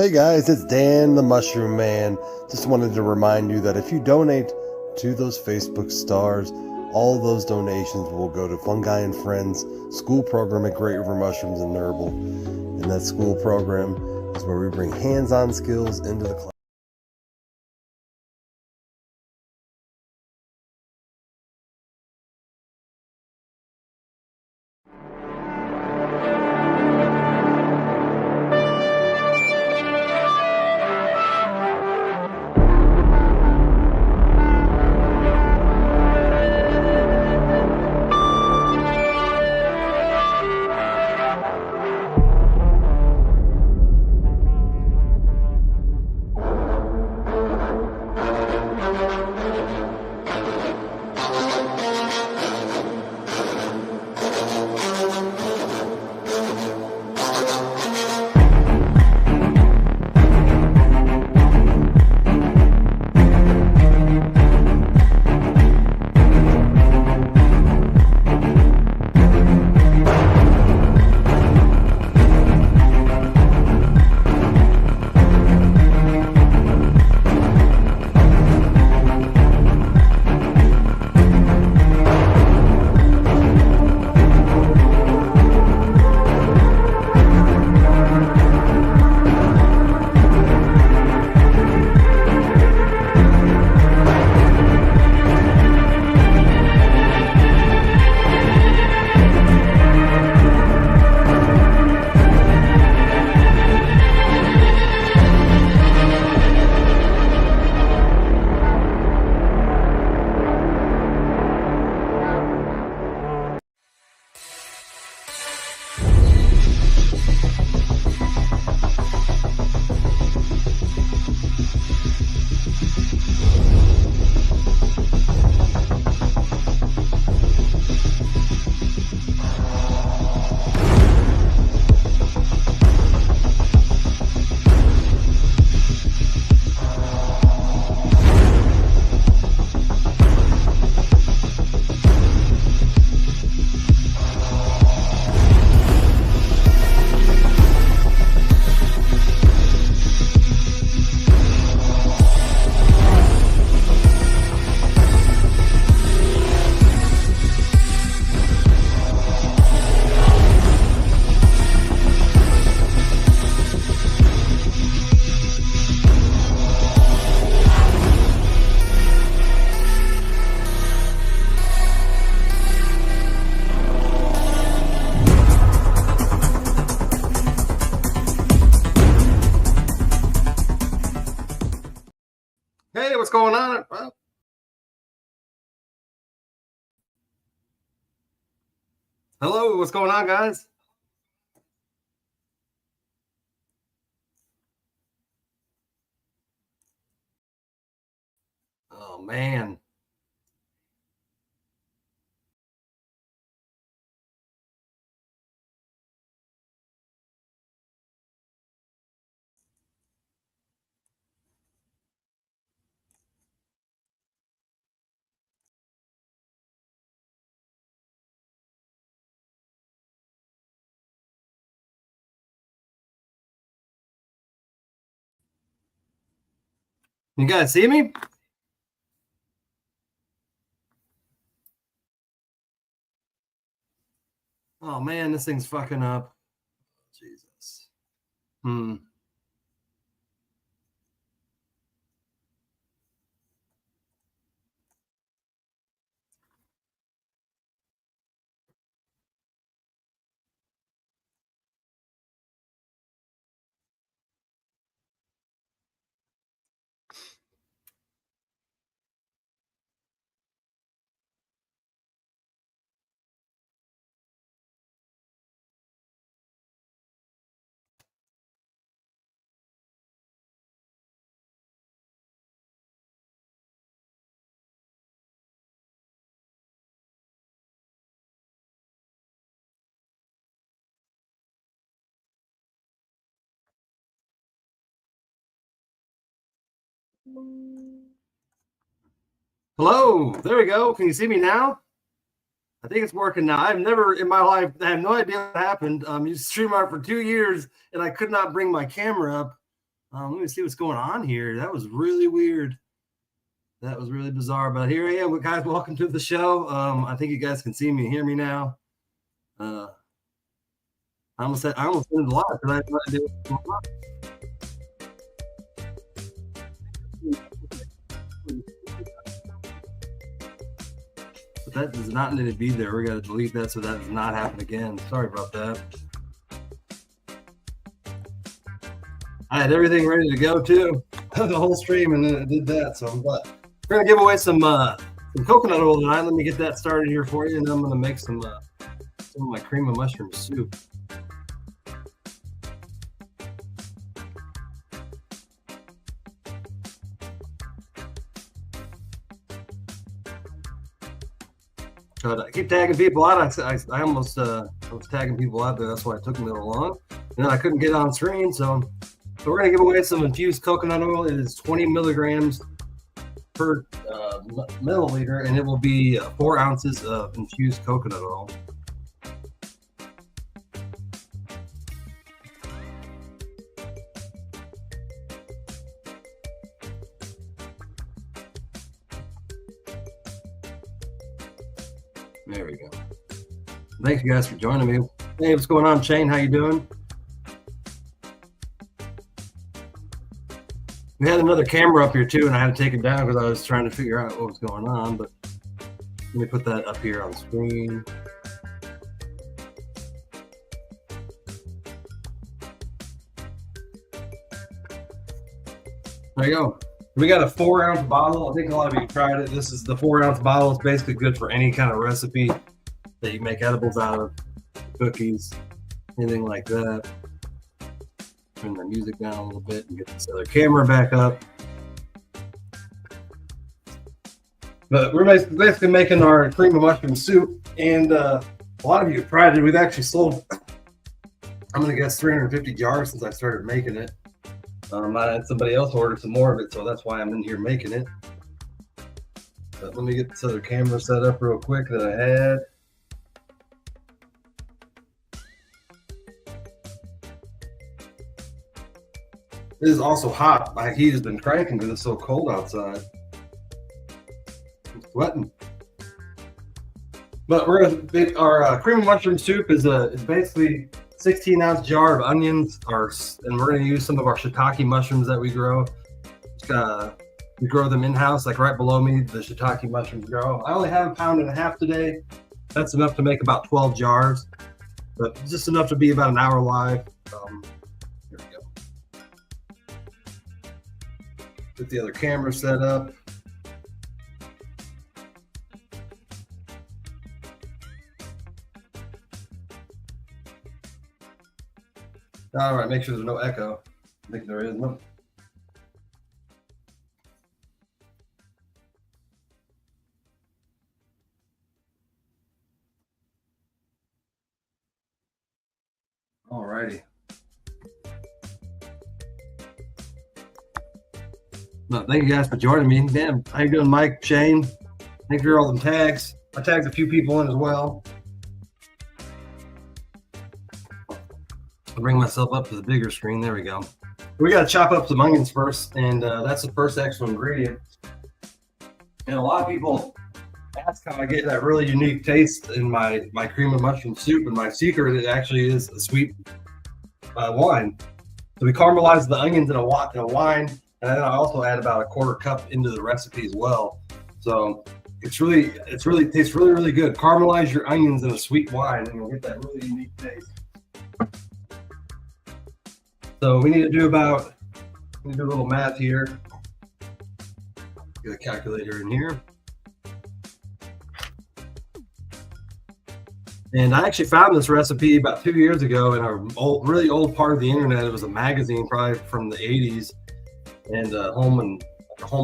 Hey guys, it's Dan the Mushroom Man. Just wanted to remind you that if you donate to those Facebook stars, all those donations will go to Fungi and Friends school program at Great River Mushrooms and Herbal. And that school program is where we bring hands-on skills into the class. Hey, what's going on? Well, hello, what's going on, guys? Oh, man. You guys see me? Oh, man, this thing's fucking up. Jesus. Hello, there we go. Can you see me now? I think it's working now. I've never in my life, I have no idea what happened. You streamed out for 2 years and I could not bring my camera up. Let me see what's going on here. That was really weird. That was really bizarre. But here I am, guys. Welcome to the show. I think you guys can see me and hear me now. I almost ended the live because I had no idea what was going on. But that does not need to be there. We got to delete that so that does not happen again. Sorry about that. I had everything ready to go too, the whole stream, and then it did that. So I'm glad. We're gonna give away some coconut oil tonight. Let me get that started here for you, and then I'm gonna make some of my cream of mushroom soup. I keep tagging people out. I almost was tagging people out there. That's why it took me a little long. And then I couldn't get on screen. So we're going to give away some infused coconut oil. It is 20 milligrams per milliliter, and it will be 4 ounces of infused coconut oil. There we go. Thanks, you guys, for joining me. Hey, what's going on, Shane? How you doing? We had another camera up here too, and I had to take it down because I was trying to figure out what was going on. But let me put that up here on screen. There you go. We got a 4-ounce bottle. I think a lot of you tried it. This is the 4-ounce bottle. It's basically good for any kind of recipe that you make edibles out of, cookies, anything like that. Turn the music down a little bit and get this other camera back up. But we're basically making our cream of mushroom soup, and a lot of you have tried it. We've actually sold, I'm going to guess, 350 jars since I started making it. I had somebody else order some more of it, so that's why I'm in here making it. But let me get this other camera set up real quick that I had. It is also hot. My heat has been cranking because it's so cold outside. I'm sweating. But we're gonna make our cream of mushroom soup is basically 16-ounce jar of onions, and we're going to use some of our shiitake mushrooms that we grow. We grow them in-house, like right below me, the shiitake mushrooms grow. I only have 1.5 pounds today. That's enough to make about 12 jars, but just enough to be about an hour live. Here we go. Get the other camera set up. All right, make sure there's no echo. I think there is. No. All righty. No, thank you guys for joining me. Damn, how you doing, Mike, Shane? Thank you for all them tags. I tagged a few people in as well. I'll bring myself up to the bigger screen. There we go. We got to chop up some onions first, and that's the first extra ingredient. And a lot of people ask how I get that really unique taste in my cream of mushroom soup, and my secret, it actually is a sweet wine. So we caramelize the onions in a wine, and then I also add about 1/4 cup into the recipe as well. So it tastes really good. Caramelize your onions in a sweet wine, and you'll get that really unique taste. So we need to do a little math here. Get a calculator in here. And I actually found this recipe about 2 years ago in a really old part of the internet. It was a magazine, probably from the 80s, and Home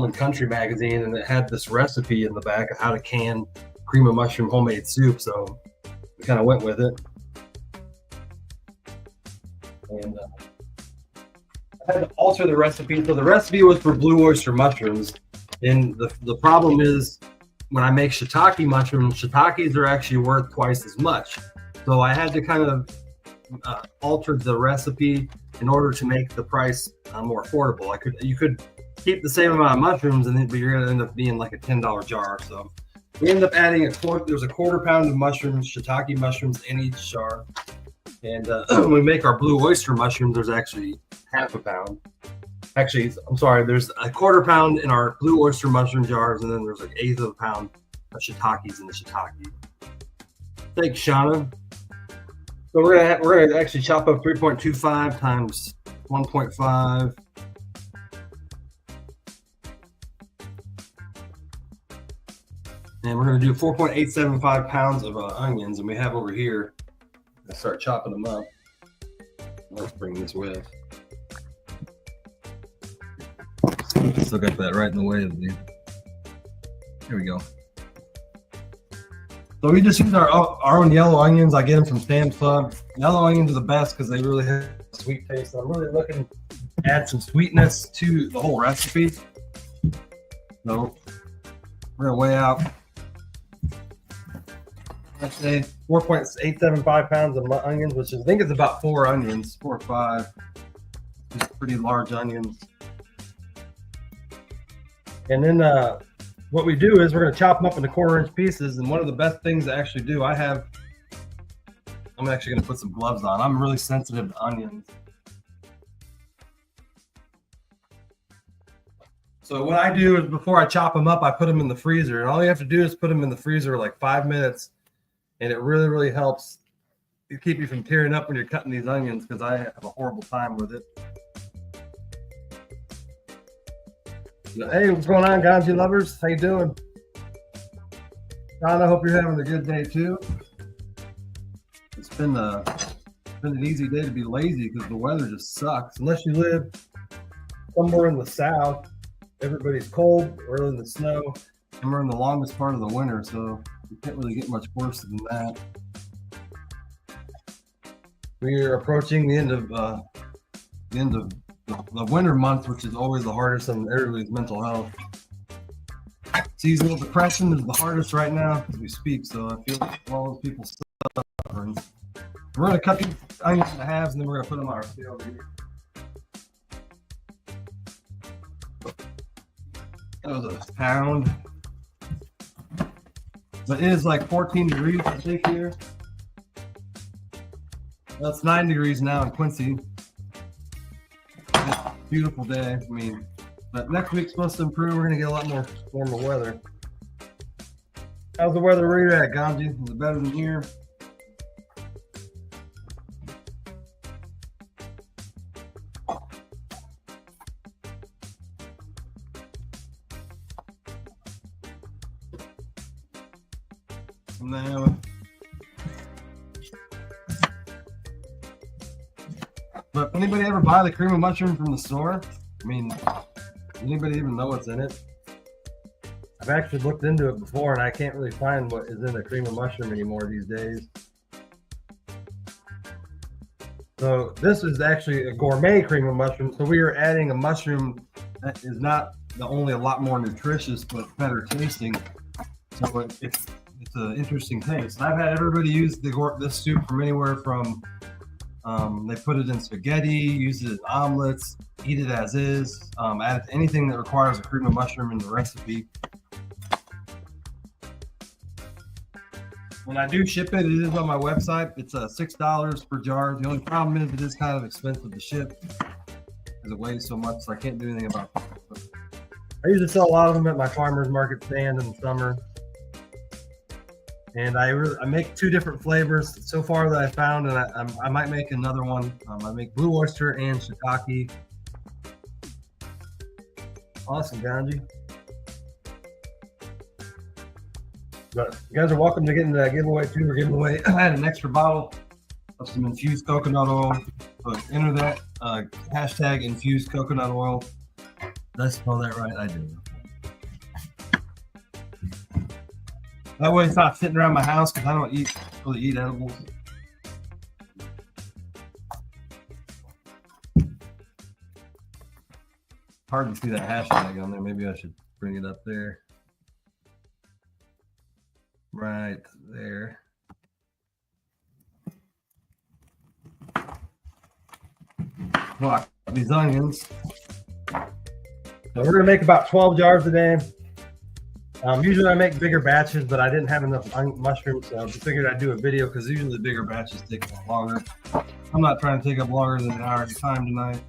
and Country magazine, and it had this recipe in the back of how to can cream of mushroom homemade soup. So we kind of went with it. And I had to alter the recipe. So the recipe was for blue oyster mushrooms, and the problem is when I make shiitake mushrooms, shiitakes are actually worth twice as much. So I had to kind of alter the recipe in order to make the price more affordable. You could keep the same amount of mushrooms, and but you're going to end up being like a $10 jar. So we end up adding there's a quarter pound of mushrooms, shiitake mushrooms in each jar. And when we make our blue oyster mushrooms, there's actually half a pound. Actually, I'm sorry, there's a quarter pound in our blue oyster mushroom jars, and then there's like 1/8 of a pound of shiitakes in the shiitake. Thanks, Shauna. So we're gonna actually chop up 3.25 times 1.5. And we're going to do 4.875 pounds of onions, and we have over here. Let's start chopping them up. Let's bring this with. Still got that right in the way of the. Here we go. So we just use our own yellow onions. I get them from Sam's Club. Yellow onions are the best because they really have a sweet taste. So I'm really looking to add some sweetness to the whole recipe. So we're gonna weigh out, I'd say 4.875 pounds of onions, which I think is about 4 onions, 4 or 5. Just pretty large onions. And then what we do is we're going to chop them up into 1/4-inch pieces. And one of the best things to actually do, I'm actually going to put some gloves on. I'm really sensitive to onions. So what I do is before I chop them up, I put them in the freezer. And all you have to do is put them in the freezer like 5 minutes. And it really, really helps keep you from tearing up when you're cutting these onions, because I have a horrible time with it. Hey, what's going on, Ganji lovers? How you doing? John, I hope you're having a good day too. It's been an easy day to be lazy because the weather just sucks. Unless you live somewhere in the south, everybody's cold, we're in the snow, and we're in the longest part of the winter, so you can't really get much worse than that. We are approaching the end of the winter month, which is always the hardest on everybody's mental health. Seasonal depression is the hardest right now as we speak, so I feel like all those people suffering. We're going to cut these onions into halves, and then we're going to put them on our scale over here. That was a pound. But it is like 14 degrees, I think, here. Well, it's 9 degrees now in Quincy. Beautiful day. I mean, but next week's supposed to improve. We're gonna get a lot more warmer weather. How's the weather where you're at, Ganji? Is it better than here? No. But anybody ever buy the cream of mushroom from the store? I mean, anybody even know what's in it? I've actually looked into it before, and I can't really find what is in the cream of mushroom anymore these days. So this is actually a gourmet cream of mushroom. So we are adding a mushroom that is not only a lot more nutritious, but better tasting. So it's an interesting taste. And I've had everybody use this soup from anywhere from they put it in spaghetti, use it in omelets, eat it as is, add anything that requires a cream of mushroom in the recipe. When I do ship it, it is on my website. It's $6 per jar. The only problem is it is kind of expensive to ship because it weighs so much, so I can't do anything about it. But I usually sell a lot of them at my farmer's market stand in the summer. And I make 2 different flavors so far that I found, and I might make another one. I make blue oyster and shiitake. Awesome, Ganji. But you guys are welcome to get into that giveaway too. We're giving away I had an extra bottle of some infused coconut oil. So enter that hashtag infused coconut oil. Did I spell that right? I did. That way it's not sitting around my house because I don't really eat edibles. Hard to see that hashtag on there. Maybe I should bring it up there. Right there. block these onions. So we're gonna make about 12 jars a day. Usually I make bigger batches, but I didn't have enough mushrooms, so I figured I'd do a video because usually bigger batches take a lot longer. I'm not trying to take up longer than an hour at a time tonight.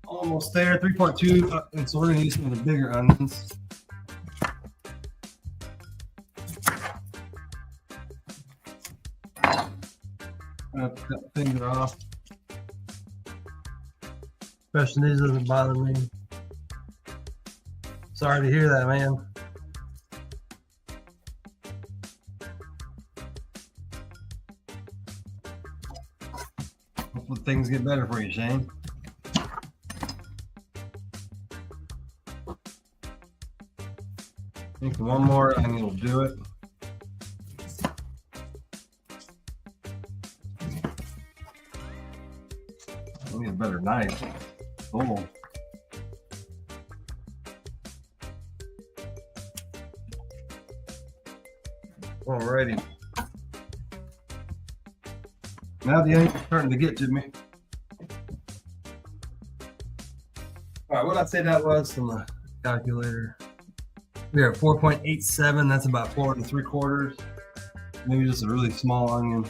Almost there, 3.2, and so we're gonna use some of the bigger onions. Cut the finger off. Especially these doesn't bother me. Sorry to hear that, man. Hopefully things get better for you, Shane. I think one more onion will do it. I need a better knife. Oh. Alrighty. Now the onions are starting to get to me. Alright, what I'd say that was from the calculator. We are at 4.87, that's about 4 3/4. Maybe just a really small onion.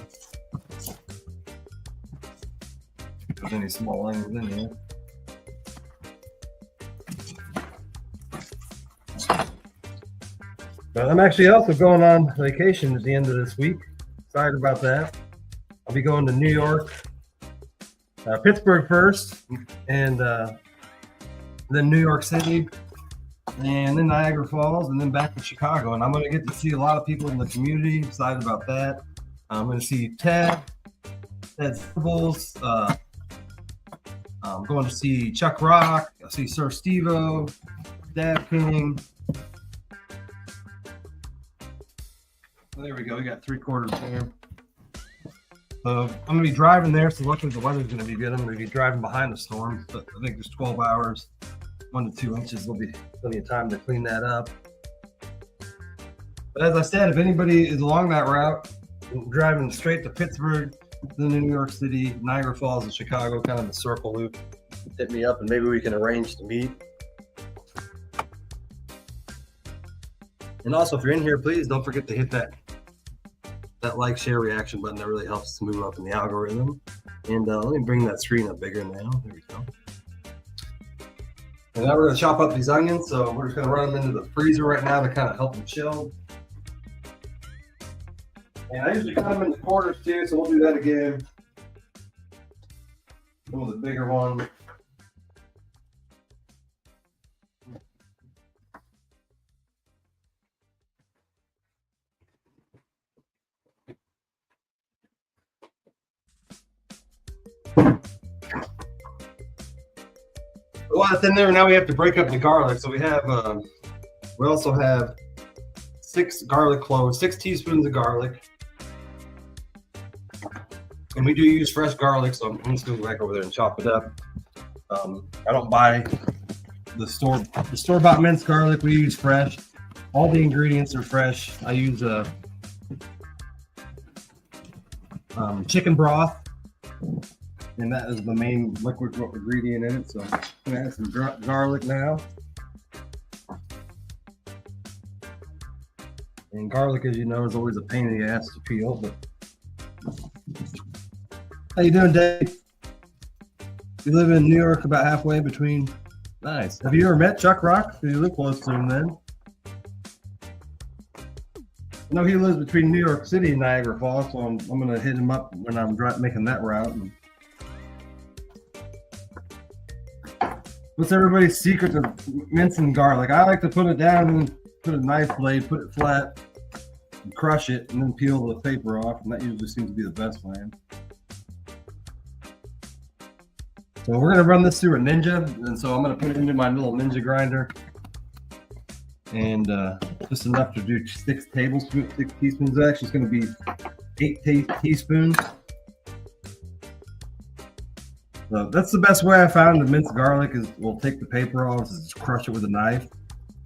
If there's any small onions in here. But I'm actually also going on vacation at the end of this week. Sorry about that. I'll be going to New York, Pittsburgh first, and then New York City, and then Niagara Falls, and then back to Chicago. And I'm going to get to see a lot of people in the community. Excited about that. I'm going to see Ted's Herbals. I'm going to see Chuck Rock. I'll see Sir Steve-O, Dad King. There we go. We got 3/4 there. So I'm going to be driving there. So luckily the weather's going to be good. I'm going to be driving behind the storm. But I think there's 12 hours, 1 to 2 inches. Will be plenty of time to clean that up. But as I said, if anybody is along that route, driving straight to Pittsburgh, then New York City, Niagara Falls, and Chicago, kind of the circle loop, hit me up and maybe we can arrange to meet. And also, if you're in here, please don't forget to hit that like, share, reaction button. That really helps to move up in the algorithm. And let me bring that screen up bigger now. There we go. And now we're going to chop up these onions. So we're just going to run them into the freezer right now to kind of help them chill. And I usually cut them into quarters too, so we'll do that again. Some of the bigger ones. Well, it's in there. Now we have to break up the garlic. So we also have 6 garlic cloves, 6 teaspoons of garlic. And we do use fresh garlic, so I'm just going to go back over there and chop it up. I don't buy the store-bought minced garlic. We use fresh. All the ingredients are fresh. I use chicken broth, and that is the main liquid ingredient in it. So I'm going to add some garlic now. And garlic, as you know, is always a pain in the ass to peel. But how you doing, Dave? You live in New York, about halfway between. Nice. Have you ever met Chuck Rock? You live close to him then. I know he lives between New York City and Niagara Falls, so I'm going to hit him up when I'm making that route. What's everybody's secret to mincing garlic? I like to put it down and put a knife blade, put it flat, and crush it, and then peel the paper off, and that usually seems to be the best way. So we're going to run this through a Ninja, and so I'm going to put it into my little Ninja grinder, and just enough to do 6 tablespoons, 6 teaspoons. Actually, it's going to be 8 teaspoons. So that's the best way I found to mince garlic is we'll take the paper off, is just crush it with a knife.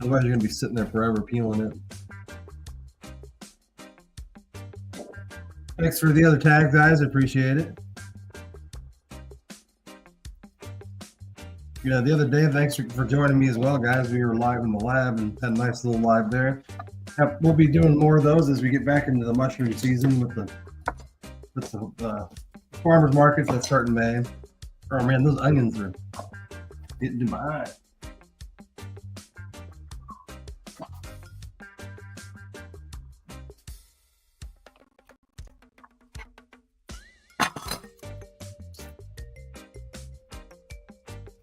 Otherwise, you're going to be sitting there forever peeling it. Thanks for the other tag, guys. I appreciate it. Yeah, the other day, thanks for joining me as well, guys. We were live in the lab and had a nice little live there. We'll be doing more of those as we get back into the mushroom season with the farmers markets that start in May. Oh man, those onions are getting to my eye.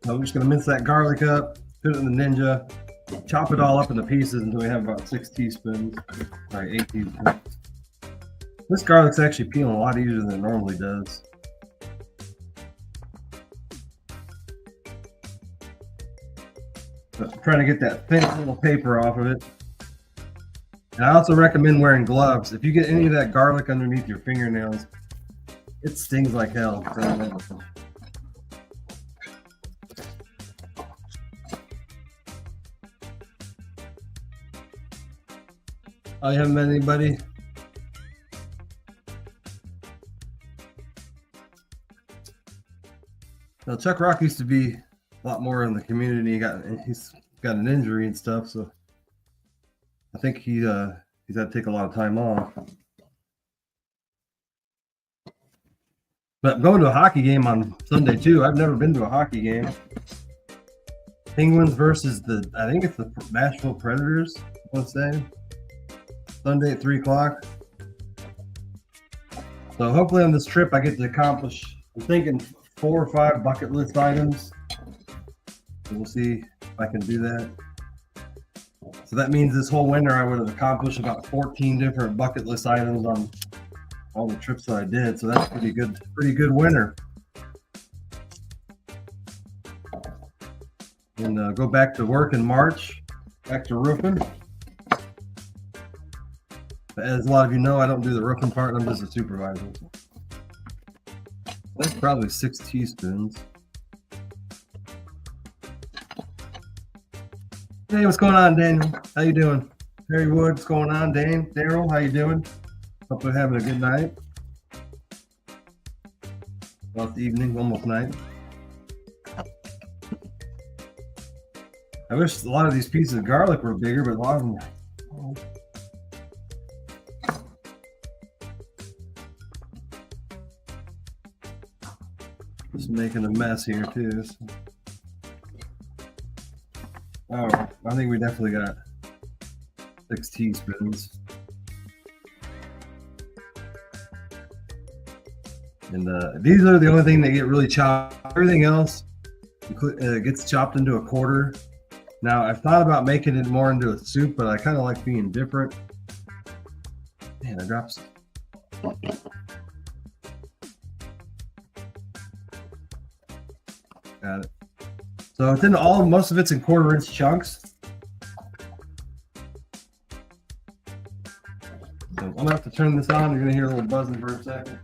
So I'm just going to mince that garlic up, put it in the Ninja, chop it all up into pieces until we have about 6 teaspoons. Sorry, 8 teaspoons. This garlic's actually peeling a lot easier than it normally does. But I'm trying to get that thin little paper off of it. And I also recommend wearing gloves. If you get any of that garlic underneath your fingernails, it stings like hell. Oh, you haven't met anybody? Now, Chuck Rock used to be a lot more in the community. He's got an injury and stuff, so I think he's had to take a lot of time off. But I'm going to a hockey game on Sunday too. I've never been to a hockey game. Penguins versus I think it's the Nashville Predators, I want to say. Sunday at 3 o'clock. So hopefully on this trip I get to accomplish, I'm thinking 4 or 5 bucket list items. So we'll see if I can do that. So that means this whole winter I would have accomplished about 14 different bucket list items on all the trips that I did. So that's pretty good winter. And go back to work in March, back to roofing. As a lot of you know, I don't do the roofing part. I'm just a supervisor. That's probably 6 teaspoons. Hey, what's going on, Daniel? How you doing? Harry Wood, what's going on? Dane, Daryl, how you doing? Hope you're having a good night. Well, it's evening, almost night. I wish a lot of these pieces of garlic were bigger, but a lot of them are. Just making a mess here too. So. Oh, I think we definitely got 6 teaspoons. And these are the only thing that get really chopped. Everything else gets chopped into a quarter. Now, I've thought about making it more into a soup, but I kind of like being different. Man, I dropped some. Got it. So it's in most of it's in 1/4-inch chunks. So I'm gonna have to turn this on. You're gonna hear a little buzzing for a second.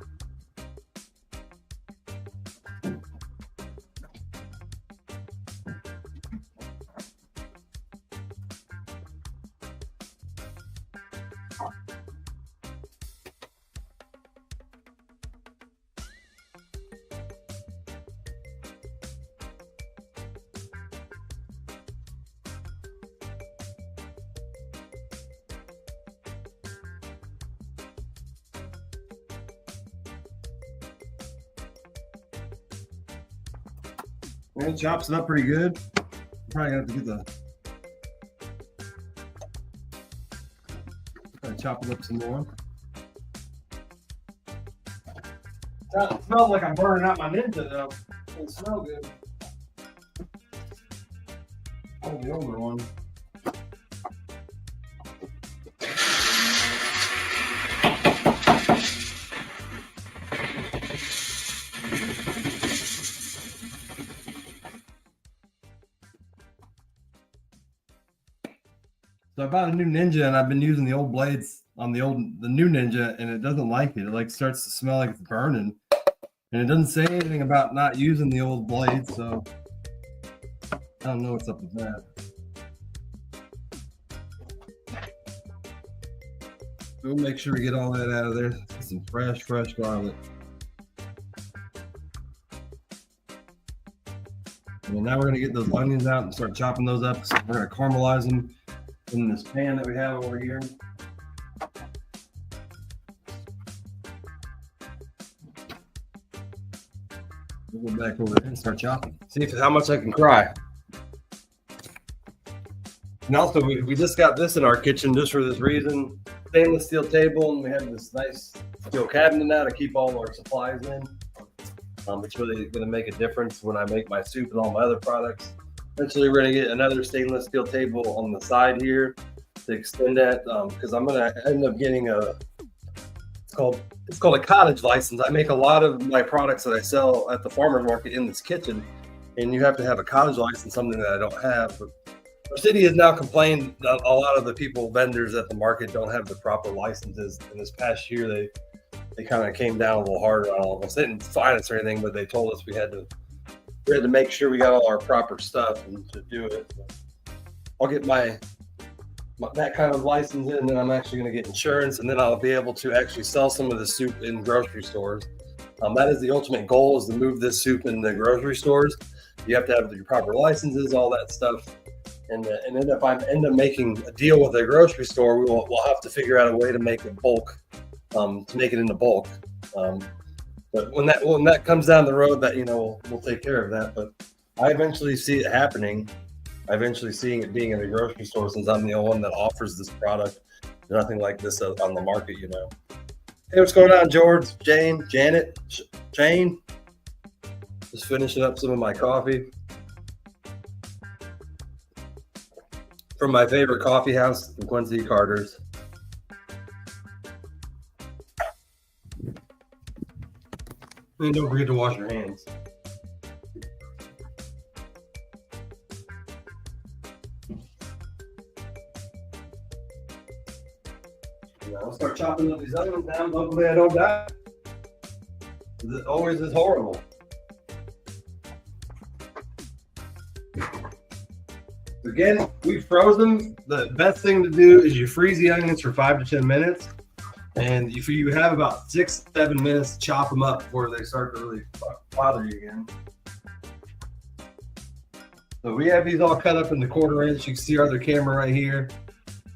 And it chops it up pretty good. Probably gonna have to get try to chop it up some more. It smells like I'm burning out my Ninja though. It doesn't smell good. Oh, the older one. So I bought a new Ninja and I've been using the old blades on the new Ninja, and it doesn't like it. It like starts to smell like it's burning. And it doesn't say anything about not using the old blades, so I don't know what's up with that. We'll make sure we get all that out of there. Some fresh garlic. And now we're going to get those onions out and start chopping those up. So we're going to caramelize them in this pan that we have over here. We'll go back over there and start chopping. See how much I can cry. And also, we just got this in our kitchen just for this reason. Stainless steel table, and we have this nice steel cabinet now to keep all our supplies in. It's really going to make a difference when I make my soup and all my other products. Eventually, we're going to get another stainless steel table on the side here to extend that, because I'm going to end up getting it's called a cottage license. I make a lot of my products that I sell at the farmer's market in this kitchen, and you have to have a cottage license, something that I don't have. But our city has now complained that a lot of the vendors at the market don't have the proper licenses. And this past year, they kind of came down a little harder on all of us. They didn't fine us or anything, but they told us we had to make sure we got all our proper stuff and to do it. So I'll get my that kind of license in, and then I'm actually going to get insurance, and then I'll be able to actually sell some of the soup in grocery stores. That is the ultimate goal, is to move this soup in the grocery stores. You have to have your proper licenses, all that stuff. And then if I end up making a deal with a grocery store, we'll have to figure out a way to make it bulk, to make it into bulk. But when that comes down the road, that we'll take care of that. But I eventually see it happening. I eventually seeing it being in the grocery store, since I'm the only one that offers this product. There's nothing like this on the market, Hey, what's going on, George, Jane, Janet, Jane? Just finishing up some of my coffee from my favorite coffee house, the Quincy Carter's. And don't forget to wash your hands. I'll start chopping up these onions down. Hopefully I don't die. It always is horrible. Again, we froze them. The best thing to do is you freeze the onions for 5 to 10 minutes. And if you have about 6-7 minutes to chop them up before they start to really bother you again. So we have these all cut up into 1/4 inch. You can see our other camera right here.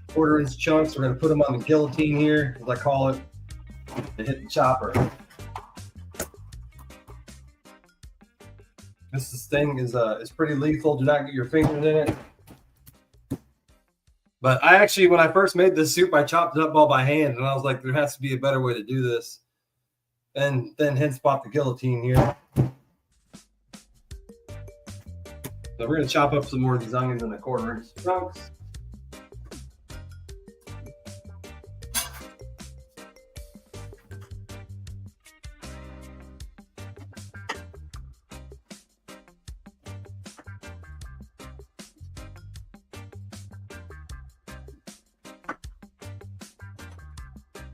1/4 inch chunks. We're going to put them on the guillotine here, as I call it, to hit the chopper. This thing is pretty lethal. Do not get your fingers in it. But I actually, when I first made this soup, I chopped it up all by hand, and I was like, there has to be a better way to do this. And then hence bought the guillotine here. So we're going to chop up some more of these onions in the 1/4 inch chunks.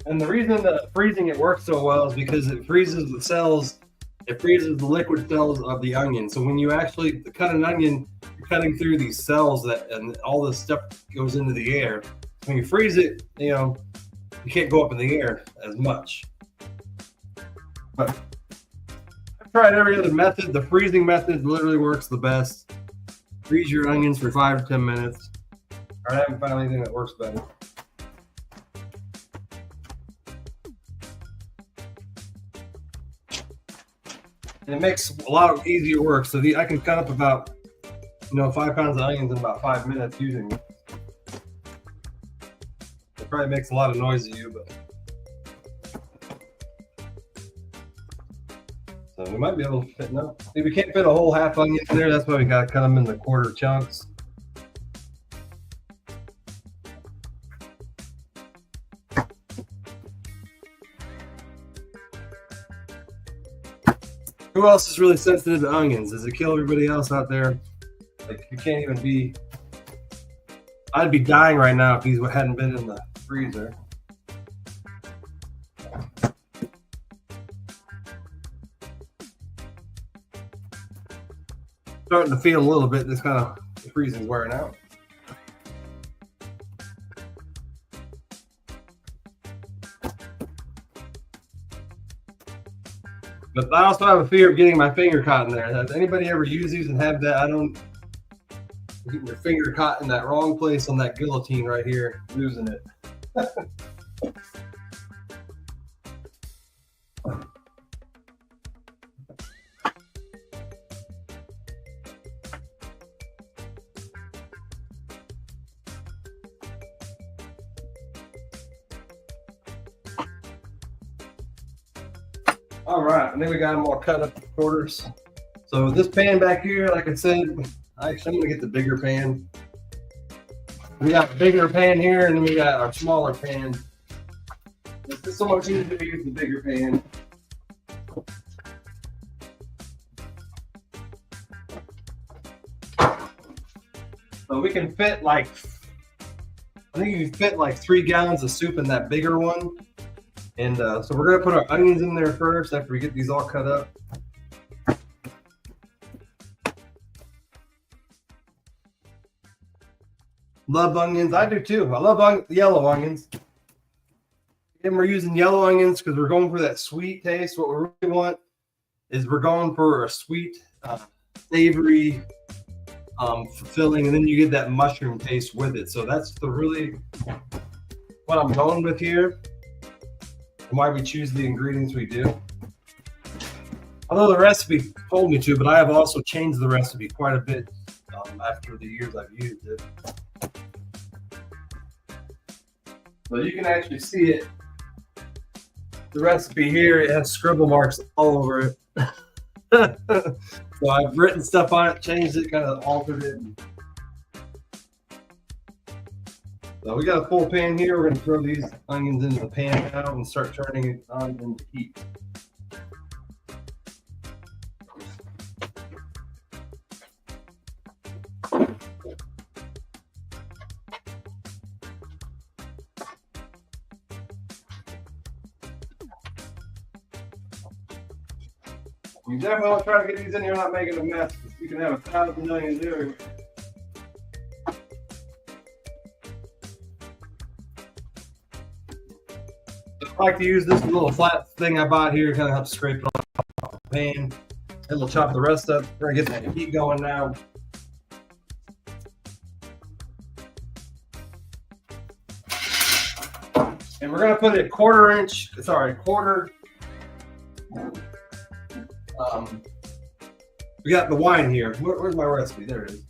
And the reason that freezing it works so well is because it freezes the cells, it freezes the liquid cells of the onion. So when you actually cut an onion, you're cutting through these cells and all this stuff goes into the air. When you freeze it, you can't go up in the air as much. But I've tried every other method. The freezing method literally works the best. Freeze your onions for 5 to 10 minutes. I haven't found anything that works better. And it makes a lot of easier work. So I can cut up about, 5 pounds of onions in about 5 minutes using it. It probably makes a lot of noise to you, but. So we might be able to fit, no. See, we can't fit a whole half onion in there. That's why we got to cut them into 1/4 chunks. Who else is really sensitive to onions? Does it kill everybody else out there? Like, you can't even be. I'd be dying right now if these hadn't been in the freezer. Starting to feel a little bit. This kind of freezing's wearing out. But I also have a fear of getting my finger caught in there. Has anybody ever used these and have that? Getting your finger caught in that wrong place on that guillotine right here, losing it. All right, I think we got them all cut up to quarters. So this pan back here, like I said, I'm gonna get the bigger pan. We got a bigger pan here, and then we got our smaller pan. It's just so much easier to use the bigger pan. So we can fit like, I think you can fit like 3 gallons of soup in that bigger one. And so we're gonna put our onions in there first after we get these all cut up. Love onions, I do too. I love yellow onions. And we're using yellow onions because we're going for that sweet taste. What we really want is we're going for a sweet, savory, fulfilling, and then you get that mushroom taste with it. So that's really what I'm going with here. And why we choose the ingredients we do. Although the recipe told me to, but I have also changed the recipe quite a bit after the years I've used it. So you can actually see it. The recipe here, it has scribble marks all over it. So I've written stuff on it, changed it, kind of altered it. So we got a full pan here. We're going to throw these onions into the pan now and start turning it on into heat. You definitely want to try to get these in here without making a mess. You can have 1,000 onions everywhere. I like to use this little flat thing I bought here, kind of help scrape it off the pan. And we'll chop the rest up. We're gonna get that heat going now. And we're gonna put a quarter. We got the wine here. Where's my recipe? There it is.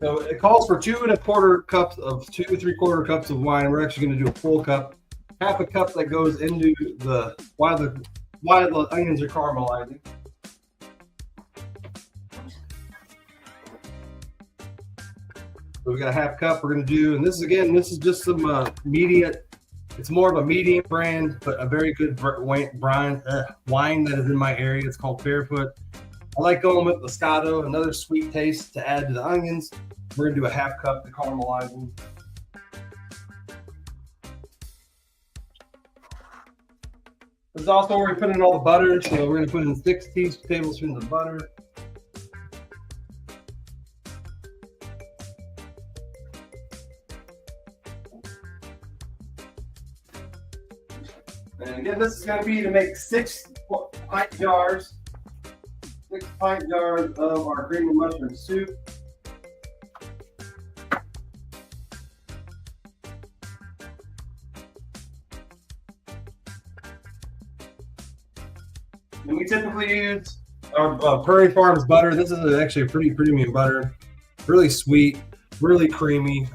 So it calls for 2 3/4 cups of wine. We're actually going to do a full cup, half a cup that goes into while the onions are caramelizing. So we got a half cup. We're going to do, and this is just some medium. It's more of a medium brand, but a very good wine that is in my area. It's called Barefoot. I like going with Moscato, another sweet taste to add to the onions. We're going to do a half cup to caramelize them. This is also where we put in all the butter. So we're going to put in 6 tablespoons of butter. And again, this is going to be to make 6 pint jars. 6 pint jars of our green mushroom soup. And we typically use our Prairie Farms butter. This is actually a pretty premium butter. Really sweet, really creamy.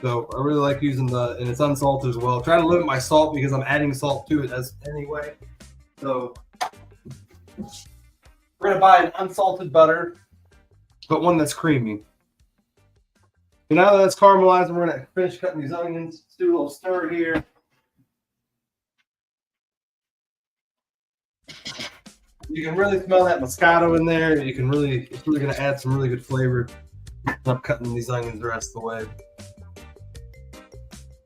So I really like using and it's unsalted as well. Trying to limit my salt because I'm adding salt to it anyway. So we're gonna buy an unsalted butter, but one that's creamy. And now that that's caramelized, we're gonna finish cutting these onions. Let's do a little stir here. You can really smell that Moscato in there. It's really gonna add some really good flavor. I'm cutting these onions the rest of the way.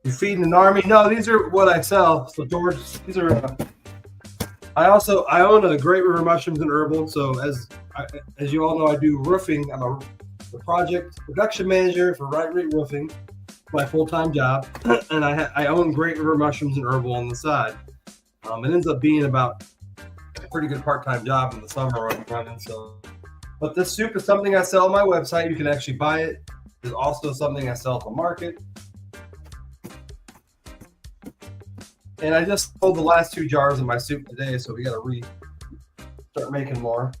You feeding an army? No, these are what I sell. So George, these are. I own a Great River Mushrooms and Herbal. So as you all know, I do roofing. I'm the project production manager for Right Rate Roofing. my full-time job, and I own Great River Mushrooms and Herbal on the side. It ends up being about a pretty good part-time job in the summer when I'm running. So, but this soup is something I sell on my website. You can actually buy it. It's also something I sell at the market. And I just sold the last 2 jars of my soup today, so we got to start making more.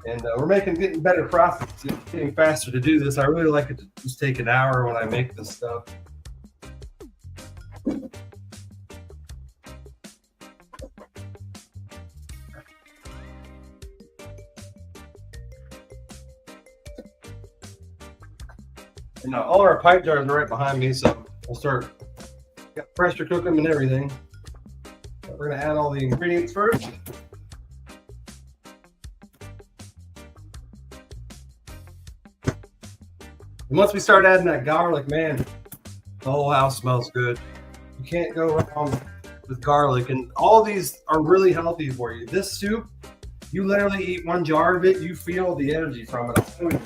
And we're getting better profits, getting faster to do this. I really like it to just take an hour when I make this stuff. And all our pipe jars are right behind me, so we'll start. Got pressure cook them and everything. So we're gonna add all the ingredients first. And once we start adding that garlic, man, the whole house smells good. You can't go wrong with garlic, and all these are really healthy for you. This soup, you literally eat 1 jar of it, you feel the energy from it.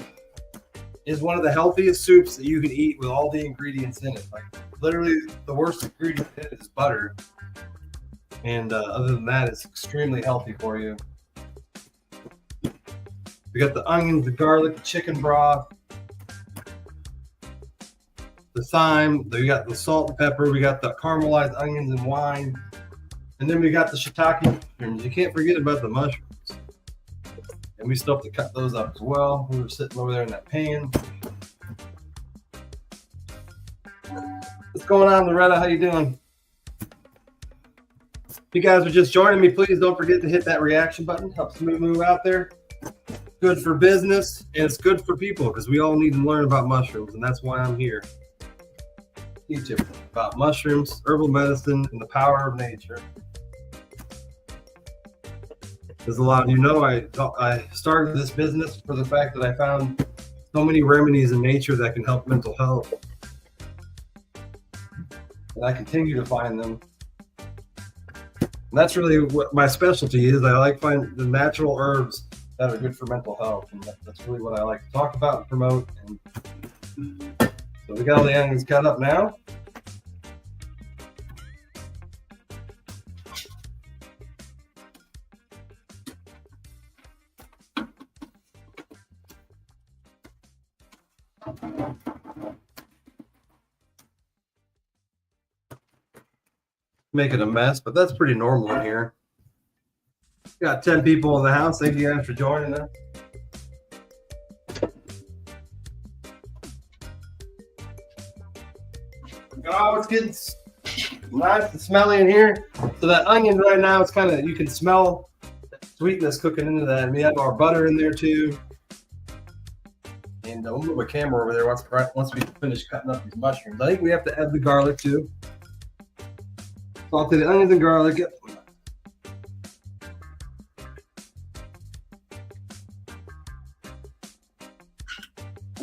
Is one of the healthiest soups that you can eat with all the ingredients in it. Like literally, the worst ingredient in it is butter, and other than that, it's extremely healthy for you. We got the onions, the garlic, the chicken broth, the thyme. We got the salt and pepper. We got the caramelized onions and wine, and then we got the shiitake mushrooms. You can't forget about the mushrooms. And we still have to cut those up as well. We were sitting over there in that pan. What's going on, Loretta? How you doing? If you guys are just joining me, please don't forget to hit that reaction button. Helps me move out there. Good for business, and it's good for people because we all need to learn about mushrooms, and that's why I'm here. Teach you about mushrooms, herbal medicine, and the power of nature. As a lot of you know, I started this business for the fact that I found so many remedies in nature that can help mental health. And I continue to find them. And that's really what my specialty is. I like finding the natural herbs that are good for mental health. And that's really what I like to talk about and promote. And so we got all the onions cut up now. Making a mess, but that's pretty normal in here. Got 10 people in the house. Thank you guys for joining us. Oh, it's getting nice and smelly in here. So that onion right now, it's kind of, you can smell sweetness cooking into that. And we have our butter in there too. And we'll move my camera over there once we finish cutting up these mushrooms. I think we have to add the garlic too. Saute the onions and garlic.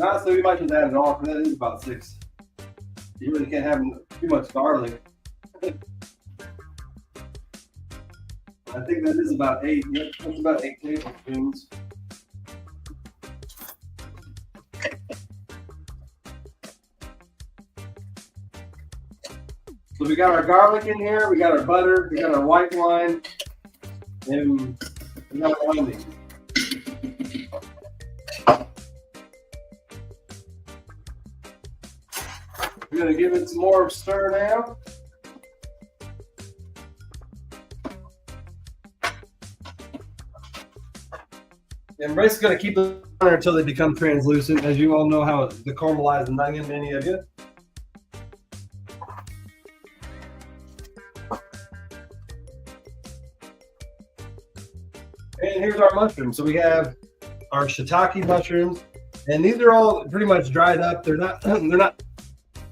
Honestly, we might just add it all because that is about 6. You really can't have too much garlic. I think that is about 8. Yep, that's about 8 tablespoons. So we got our garlic in here, we got our butter, we got our white wine, and we got our onions. We're gonna give it some more stir now. And we're just gonna keep it on there until they become translucent. As you all know how the caramelized onion, many of you. And here's our mushrooms. So we have our shiitake mushrooms, and these are all pretty much dried up. They're not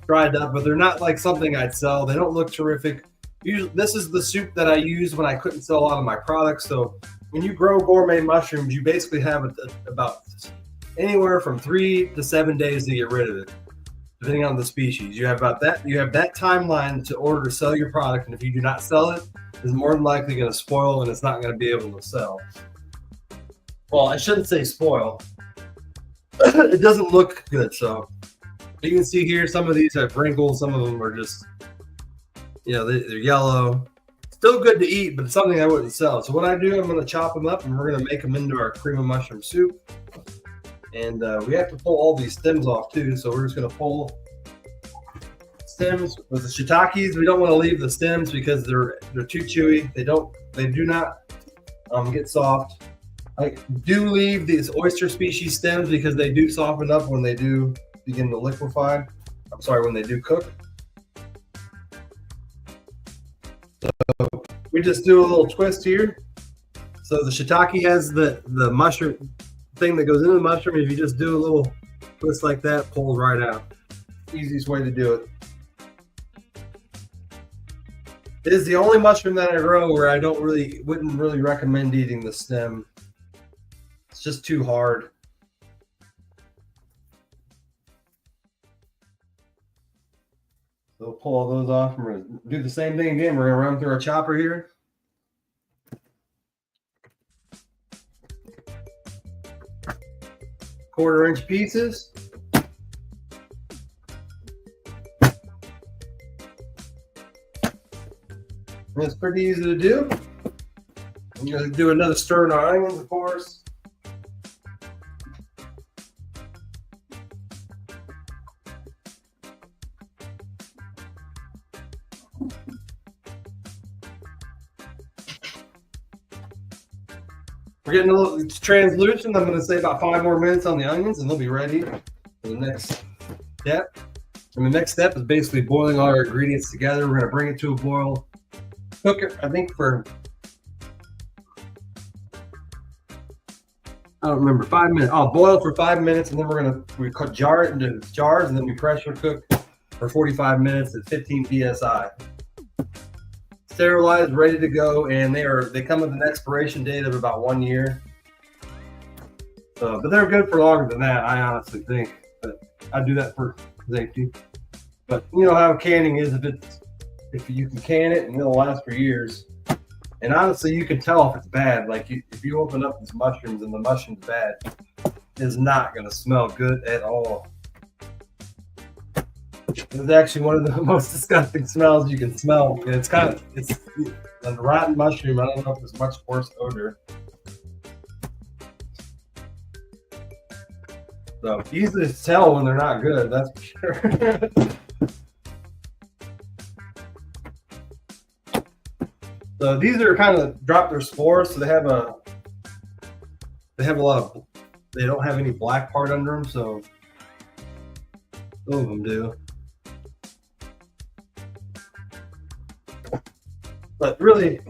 dried up, but they're not like something I'd sell. They don't look terrific. Usually, this is the soup that I use when I couldn't sell a lot of my products. So when you grow gourmet mushrooms, you basically have about anywhere from 3 to 7 days to get rid of it, depending on the species. You have about that. You have that timeline to order to sell your product, and if you do not sell it, it's more than likely going to spoil, and it's not going to be able to sell. Well, I shouldn't say spoil. It doesn't look good, so You can see here, some of these have wrinkles, some of them are just, they're yellow. Still good to eat, but it's something I wouldn't sell. So what I do, I'm going to chop them up and we're going to make them into our cream of mushroom soup. And we have to pull all these stems off too. So we're just going to pull stems with the shiitakes. We don't want to leave the stems because they're too chewy. They do not get soft. I do leave these oyster species stems because they do soften up when they do begin to liquefy. I'm sorry, when they do cook. So we just do a little twist here. So the shiitake has the mushroom thing that goes into the mushroom. If you just do a little twist like that, pulls right out. Easiest way to do it. It is the only mushroom that I grow where I wouldn't really recommend eating the stem. It's just too hard. So we'll pull all those off. We're going to do the same thing again. We're going to run through our chopper here. Quarter-inch pieces. And it's pretty easy to do. I'm going to do another stir in our onions, of course. We're getting a little, it's translucent. I'm going to say about 5 more minutes on the onions and they'll be ready for the next step. And the next step is basically boiling all our ingredients together. We're going to bring it to a boil. Cook it, I think, for, I don't remember, 5 minutes. I'll boil for 5 minutes and then we jar it into jars and then we pressure cook for 45 minutes at 15 psi. Sterilized, ready to go, and they come with an expiration date of about 1 year. So, but they're good for longer than that, I honestly think. But I do that for safety. But you know how canning is, if you can can it and it'll last for years. And honestly, you can tell if it's bad. Like if you open up these mushrooms and the mushroom's bad, it's not going to smell good at all. It's actually one of the most disgusting smells you can smell. It's a rotten mushroom. I don't know if there's much worse odor. So easy to tell when they're not good, that's for sure. So these are kind of drop their spores, so they have a lot of, they don't have any black part under them, so some of them do. But really,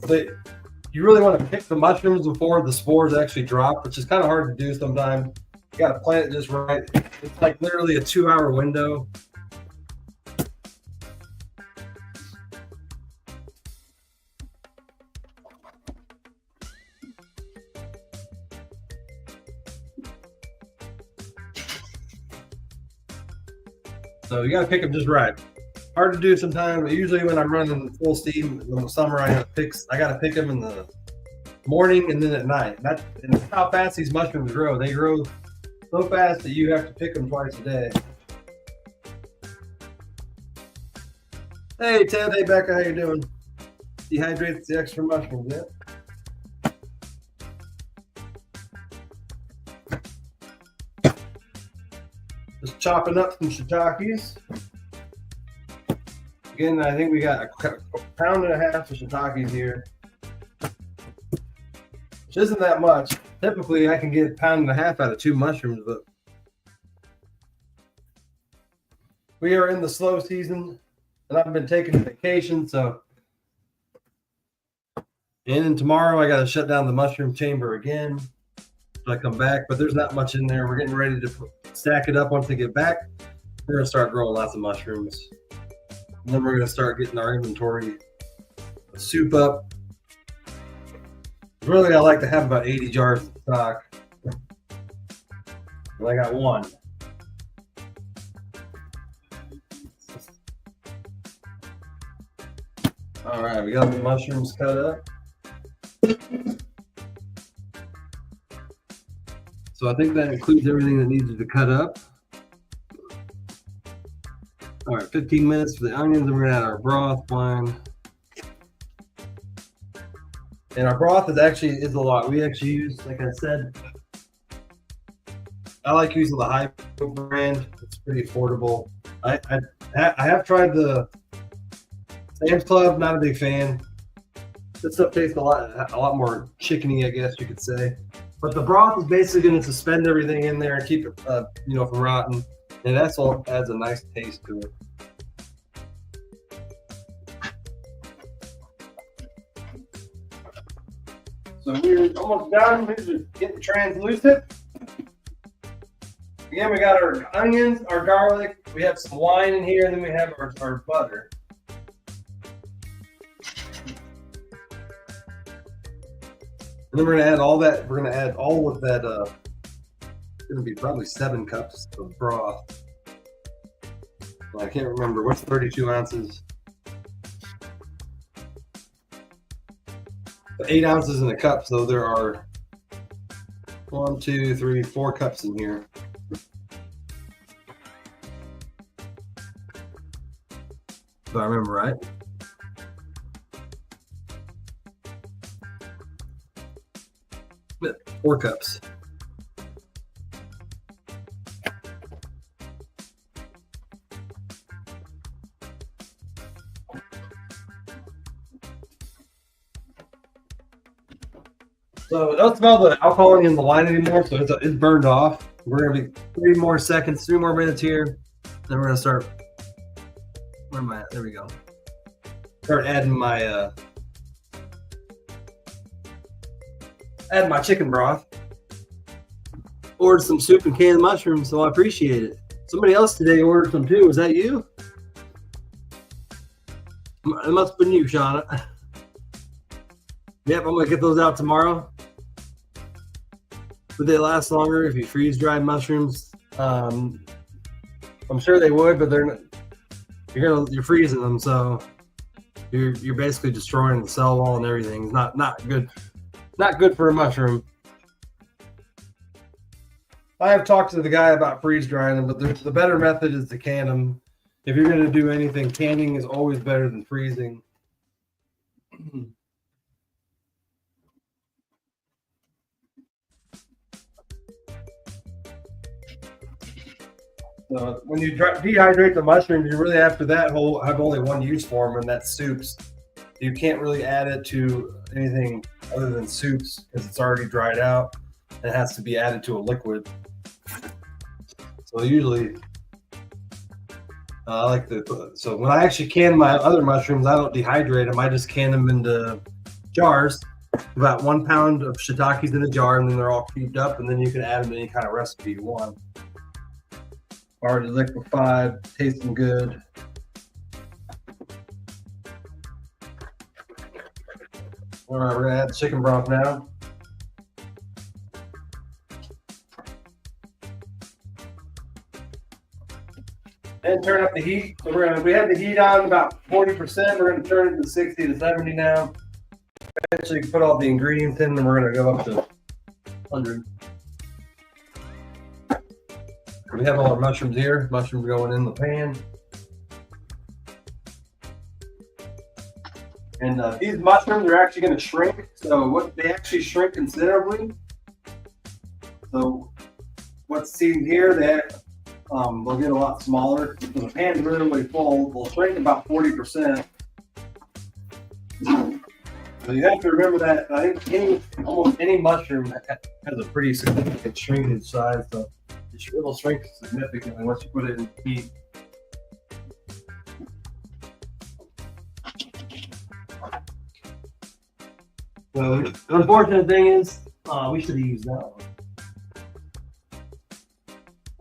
you really want to pick the mushrooms before the spores actually drop, which is kind of hard to do sometimes. You got to plant it just right. It's like literally a 2-hour window. So you got to pick them just right. Hard to do sometimes, but usually when I'm running full steam in the summer, I got to pick them in the morning and then at night. And that's how fast these mushrooms grow. They grow so fast that you have to pick them twice a day. Hey Ted, hey Becca, how you doing? Dehydrates the extra mushrooms, yeah? Just chopping up some shiitakes. Again, I think we got a pound and a half of shiitakes here, which isn't that much. Typically, I can get a pound and a half out of 2 mushrooms, but we are in the slow season, and I've been taking a vacation, so. And then tomorrow, I got to shut down the mushroom chamber again when I come back, but there's not much in there. We're getting ready to stack it up once I get back. We're going to start growing lots of mushrooms. And then we're going to start getting our inventory of soup up. Really, I like to have about 80 jars of stock. And I got 1. All right, we got the mushrooms cut up. So I think that includes everything that needs to cut up. 15 minutes for the onions, and we're gonna add our broth wine. And our broth is a lot. We actually use, like I said, I like using the high brand. It's pretty affordable. I have tried the Sam's Club. Not a big fan. This stuff tastes a lot more chickeny, I guess you could say. But the broth is basically going to suspend everything in there and keep it, from rotting. And that's all adds a nice taste to it. So we're almost done. We're just getting translucent. Again, we got our onions, our garlic. We have some wine in here, and then we have our butter. And then we're gonna add all that. We're gonna add all of that. It's gonna be probably 7 cups of broth. Well, I can't remember what's 32 ounces. 8 ounces in a cup, so there are 1, 2, 3, 4 cups in here. If I remember right. But 4 cups. So don't smell the alcohol in the wine anymore, so it's burned off. We're gonna be 3 more seconds, 3 more minutes here. Then we're gonna start. Where am I at? There we go. Start adding my chicken broth. Ordered some soup and canned mushrooms, so I appreciate it. Somebody else today ordered some too. Was that you? It must have been you, Shauna. Yep, I'm gonna get those out tomorrow. Would they last longer if you freeze dried mushrooms? I'm sure they would, but they're not. You're freezing them, so you're basically destroying the cell wall and everything. It's not good. Not good for a mushroom. I have talked to the guy about freeze drying them, but the better method is to can them. If you're going to do anything, canning is always better than freezing. So when you dehydrate the mushrooms, you really after that have only one use for them, and that's soups. You can't really add it to anything other than soups because it's already dried out. It has to be added to a liquid. So usually, so when I actually can my other mushrooms, I don't dehydrate them. I just can them into jars. About 1 pound of shiitakes in a jar, and then they're all cubed up, and then you can add them to any kind of recipe you want. Already liquefied, tasting good. All right, we're gonna add the chicken broth now. And turn up the heat. So we have the heat on about 40%. We're gonna turn it to 60 to 70 now. Eventually put all the ingredients in, and we're gonna go up to 100. We have all our mushrooms here. Mushrooms going in the pan. And these mushrooms are actually going to shrink. So they actually shrink considerably. So what's seen here, they'll get a lot smaller. So the pan's really full. They'll shrink about 40%. So you have to remember that. I think almost any mushroom has a pretty significant shrinkage size. So it'll shrink significantly once you put it in heat. So the unfortunate thing is, we should have used that one.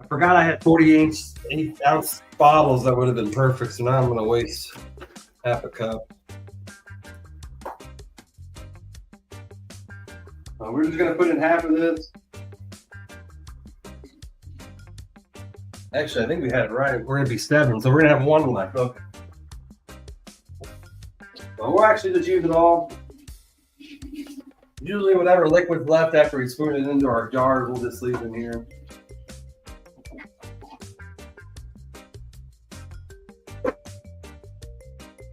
I forgot I had 8-ounce bottles that would have been perfect, so now I'm going to waste half a cup. We're just going to put in half of this. Actually, I think we had it right. We're going to be 7, so we're going to have 1 left. Okay. Well, we'll actually just use it all. Usually whatever liquid's left after we spoon it into our jars, we'll just leave in here.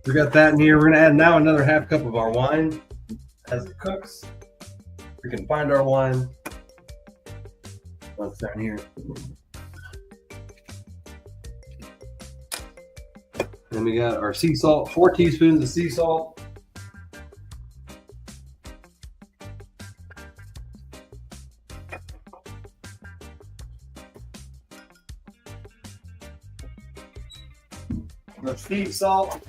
We got that in here. We're gonna add now another half cup of our wine as it cooks. We can find our wine. What's down here? Then we got our sea salt, 4 teaspoons of sea salt. The sea salt.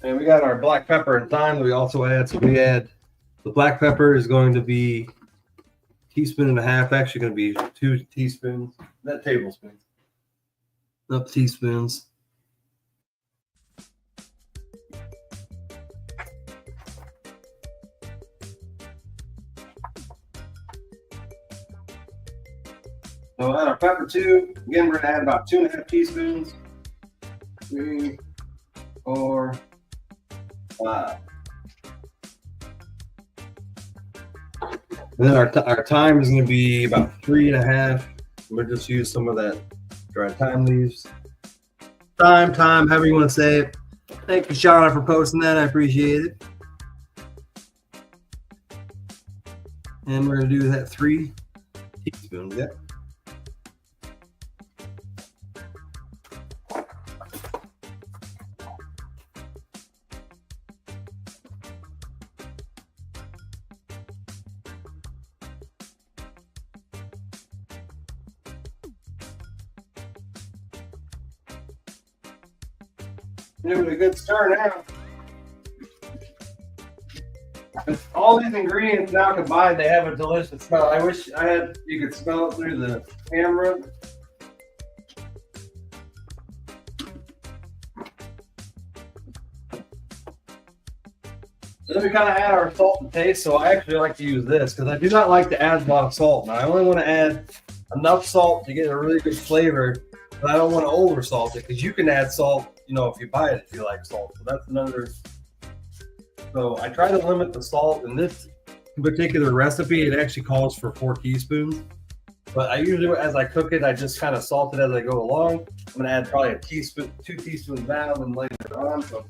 And we got our black pepper and thyme that we also add. So we add the black pepper is going to be 1.5 teaspoons, actually going to be 2 teaspoons, not tablespoons, not teaspoons. So we'll add our pepper too. Again, we're going to add about 2.5 teaspoons. 3, 4, 5. And then our thyme is going to be about 3.5. We'll just use some of that dried thyme leaves. Thyme, however you want to say it. Thank you, Charlotte, for posting that. I appreciate it. And we're going to do that 3 teaspoons. Yep. Give it a good stir now. All these ingredients now combined, they have a delicious smell. I wish you could smell it through the camera. Then we kind of add our salt and taste. So I actually like to use this because I do not like to add a lot of salt. Now I only want to add enough salt to get a really good flavor, but I don't want to over salt it because you can add salt, if you buy it if you like salt. So that's another. So I try to limit the salt. In this particular recipe, it actually calls for 4 teaspoons. But I usually, as I cook it, I just kind of salt it as I go along. I'm going to add probably a teaspoon, 2 teaspoons now and later on. So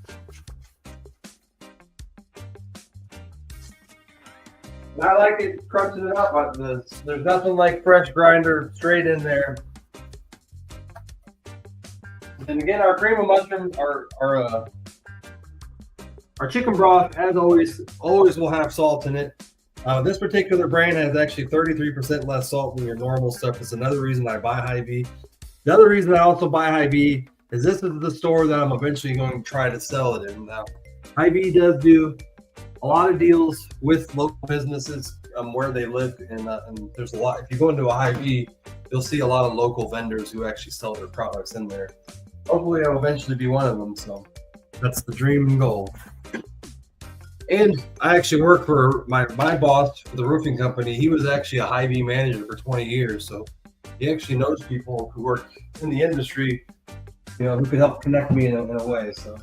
I like it crunching it up, but there's nothing like fresh grinder straight in there. And again, our cream of mushrooms, our chicken broth, as always will have salt in it. This particular brand has actually 33% less salt than your normal stuff. It's another reason I buy Hy-Vee. The other reason I also buy Hy-Vee is this is the store that I'm eventually going to try to sell it in. Now, Hy-Vee does do a lot of deals with local businesses where they live, and there's a lot. If you go into a Hy-Vee, you'll see a lot of local vendors who actually sell their products in there. Hopefully, I'll eventually be one of them. So that's the dream and goal. And I actually work for my boss for the roofing company. He was actually a Hy-Vee manager for 20 years. So he actually knows people who work in the industry, who can help connect me in a way. So.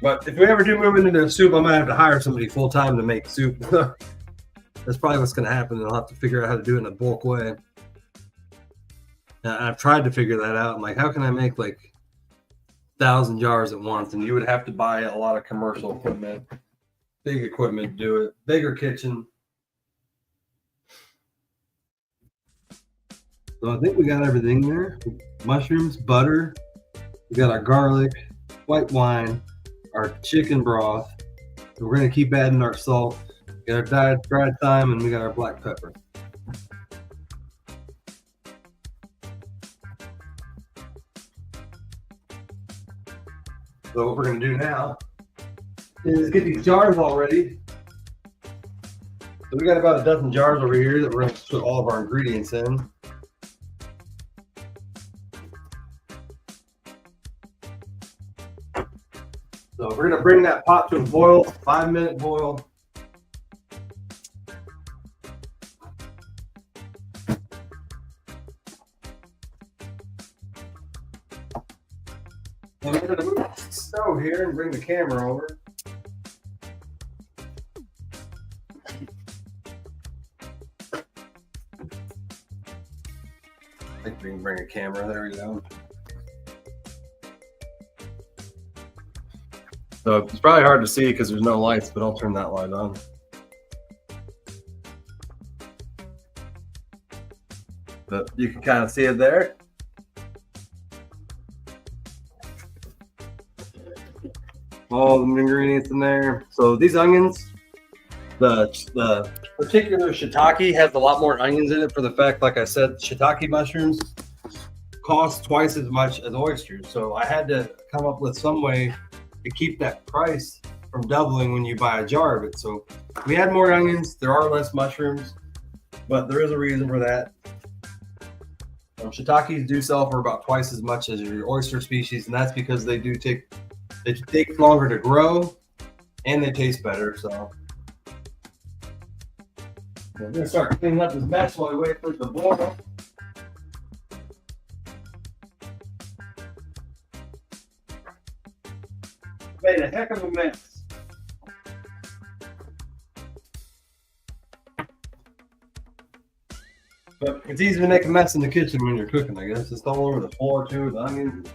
But if we ever do move into soup, I might have to hire somebody full time to make soup. That's probably what's going to happen. And I'll have to figure out how to do it in a bulk way. Now, I've tried to figure that out. I'm like, how can I make like 1,000 jars at once? And you would have to buy a lot of commercial equipment, big equipment to do it, bigger kitchen. So I think we got everything there. Mushrooms, butter. We got our garlic, white wine, our chicken broth. So we're going to keep adding our salt. We got our dried thyme, and we got our black pepper. So what we're going to do now is get these jars all ready. So we got about a dozen jars over here that we're going to put all of our ingredients in. So we're going to bring that pot to a boil, 5-minute boil. And we're gonna move the stove here and bring the camera over. I think we can bring a camera. There we go. So it's probably hard to see because there's no lights, but I'll turn that light on. But you can kind of see it there. All the ingredients in there. So these onions, the particular shiitake has a lot more onions in it for the fact, like I said, shiitake mushrooms cost twice as much as oysters. So I had to come up with some way to keep that price from doubling when you buy a jar of it. So we had more onions, there are less mushrooms, but there is a reason for that. Shiitakes do sell for about twice as much as your oyster species, and that's because they take longer to grow and they taste better. So we're gonna start cleaning up this mess while we wait for it to boil. Made a heck of a mess. But it's easy to make a mess in the kitchen when you're cooking, I guess. It's all over the floor too, the onions.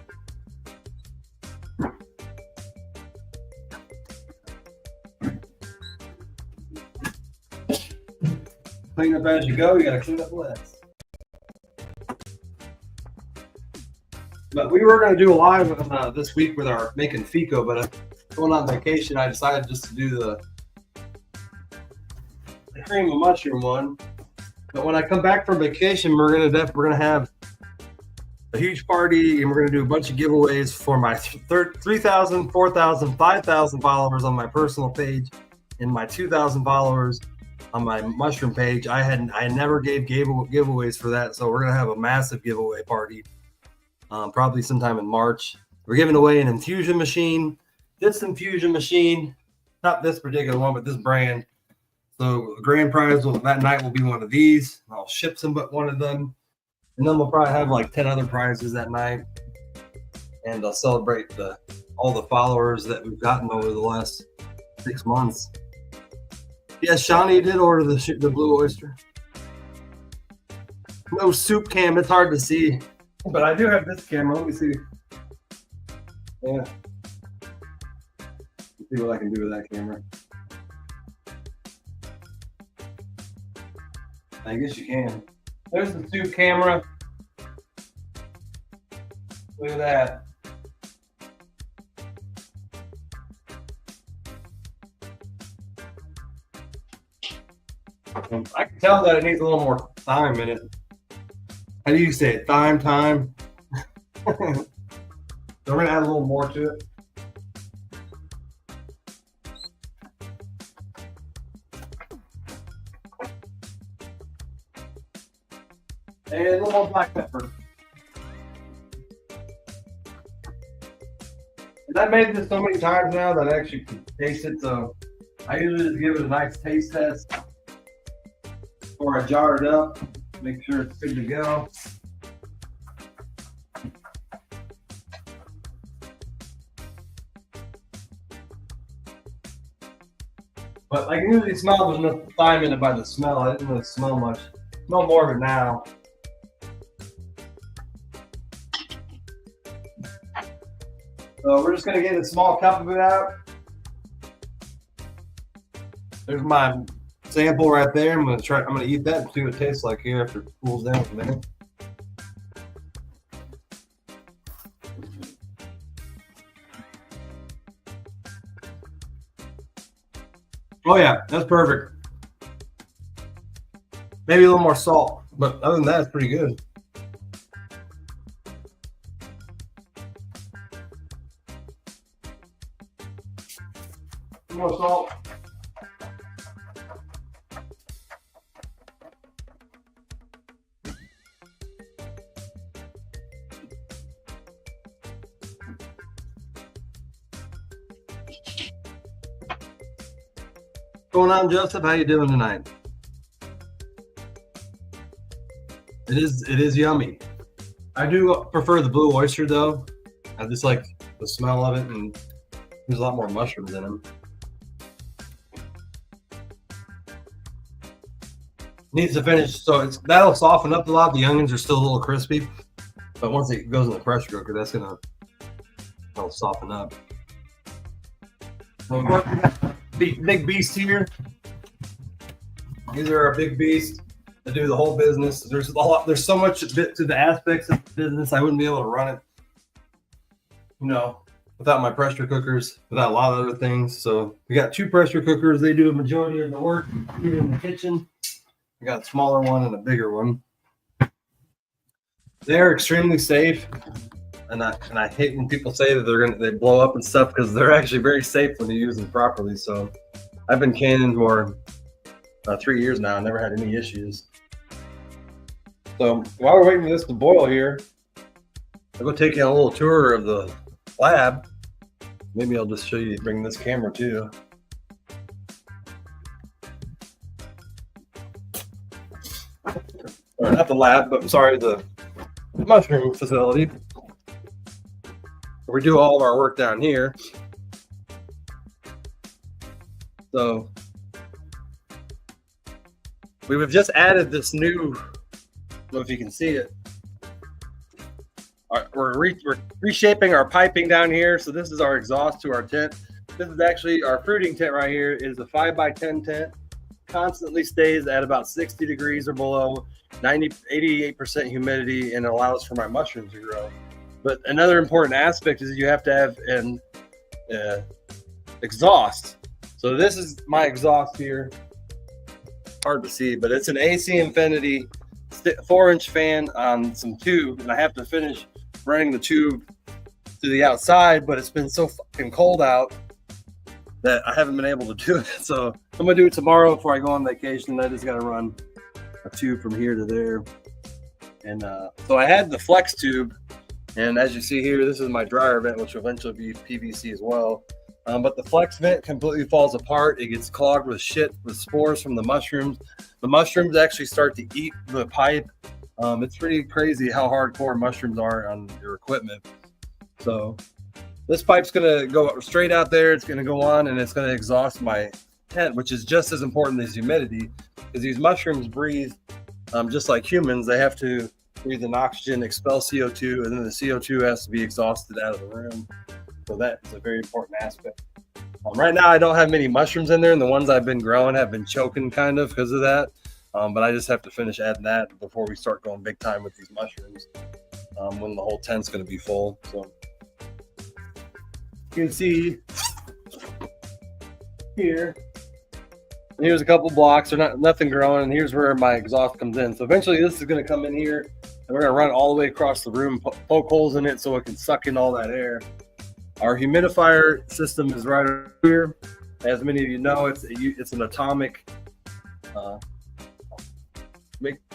Clean up as you go, you gotta clean up less. But we were gonna do a live this week with our making fico, but going on vacation, I decided just to do the cream of mushroom one. But when I come back from vacation, we're gonna have a huge party, and we're gonna do a bunch of giveaways for my 3,000, 4,000, 5,000 followers on my personal page, and my 2,000 followers on my mushroom page. I never gave giveaways for that, so we're gonna have a massive giveaway party. Probably sometime in March. We're giving away an infusion machine. This infusion machine, not this particular one, but this brand. So the grand prize that night will be one of these. I'll ship one of them. And then we'll probably have like 10 other prizes that night. And I'll celebrate all the followers that we've gotten over the last 6 months. Yes, Shawnee did order the blue oyster. No soup cam, it's hard to see. But I do have this camera. Let me see. Yeah. Let's see what I can do with that camera. I guess you can. There's the soup camera. Look at that. I can tell that it needs a little more thyme in it. How do you say it? Thyme? So we're gonna add a little more to it. And a little more black pepper. And I made this so many times now that I actually can taste it. So I usually just give it a nice taste test before I jar it up. Make sure it's good to go. But I can usually smell there's enough thyme in it by the smell. I didn't really smell much. Smell more of it now. So we're just gonna get a small cup of it out. There's my sample right there. I'm gonna eat that and see what it tastes like here after it cools down a minute. Oh yeah, that's perfect. Maybe a little more salt, but other than that, it's pretty good. More salt. What's going on, Joseph? How you doing tonight? It is yummy. I do prefer the blue oyster though. I just like the smell of it, and there's a lot more mushrooms in them. Needs to finish, so that'll soften up a lot. The onions are still a little crispy, but once it goes in the pressure cooker, that'll soften up. Big beast here. These are our big beasts that do the whole business. There's so much to the aspects of the business. I wouldn't be able to run it, without my pressure cookers, without a lot of other things. So we got 2 pressure cookers. They do a majority of the work here in the kitchen. We got a smaller one and a bigger one. They're extremely safe, and I hate when people say that they blow up and stuff, because they're actually very safe when you use them properly. So I've been canning for 3 years now. I never had any issues. So while we're waiting for this to boil here, I'll go take you on a little tour of the lab. Maybe I'll just show you, bring this camera too. Or not the lab, but I'm sorry, the mushroom facility. We do all of our work down here. So we've just added this new, I don't know if you can see it. We're reshaping our piping down here. So this is our exhaust to our tent. This is actually our fruiting tent right here. It is a 5x10 tent. Constantly stays at about 60 degrees or below, 88% humidity, and allows for my mushrooms to grow. But another important aspect is you have to have an exhaust. So this is my exhaust here. Hard to see, but it's an AC Infinity 4-inch fan on some tube, and I have to finish running the tube to the outside, but it's been so fucking cold out that I haven't been able to do it. So I'm gonna do it tomorrow before I go on vacation. I just gotta run a tube from here to there. And so I had the flex tube, and as you see here, this is my dryer vent, which will eventually be PVC as well. But the flex vent completely falls apart. It gets clogged with shit, with spores from the mushrooms. The mushrooms actually start to eat the pipe. It's pretty crazy how hardcore mushrooms are on your equipment. So this pipe's gonna go straight out there. It's gonna go on, and it's gonna exhaust my tent, which is just as important as humidity, because these mushrooms breathe just like humans. They have to breathe in oxygen, expel CO2, and then the CO2 has to be exhausted out of the room. So that is a very important aspect. Right now, I don't have many mushrooms in there, and the ones I've been growing have been choking kind of because of that. But I just have to finish adding that before we start going big time with these mushrooms, when the whole tent's going to be full. So you can see here, here's a couple blocks. They're nothing growing, and here's where my exhaust comes in. So eventually this is going to come in here, and we're going to run it all the way across the room, poke holes in it so it can suck in all that air. Our humidifier system is right over here. As many of you know, it's an atomic,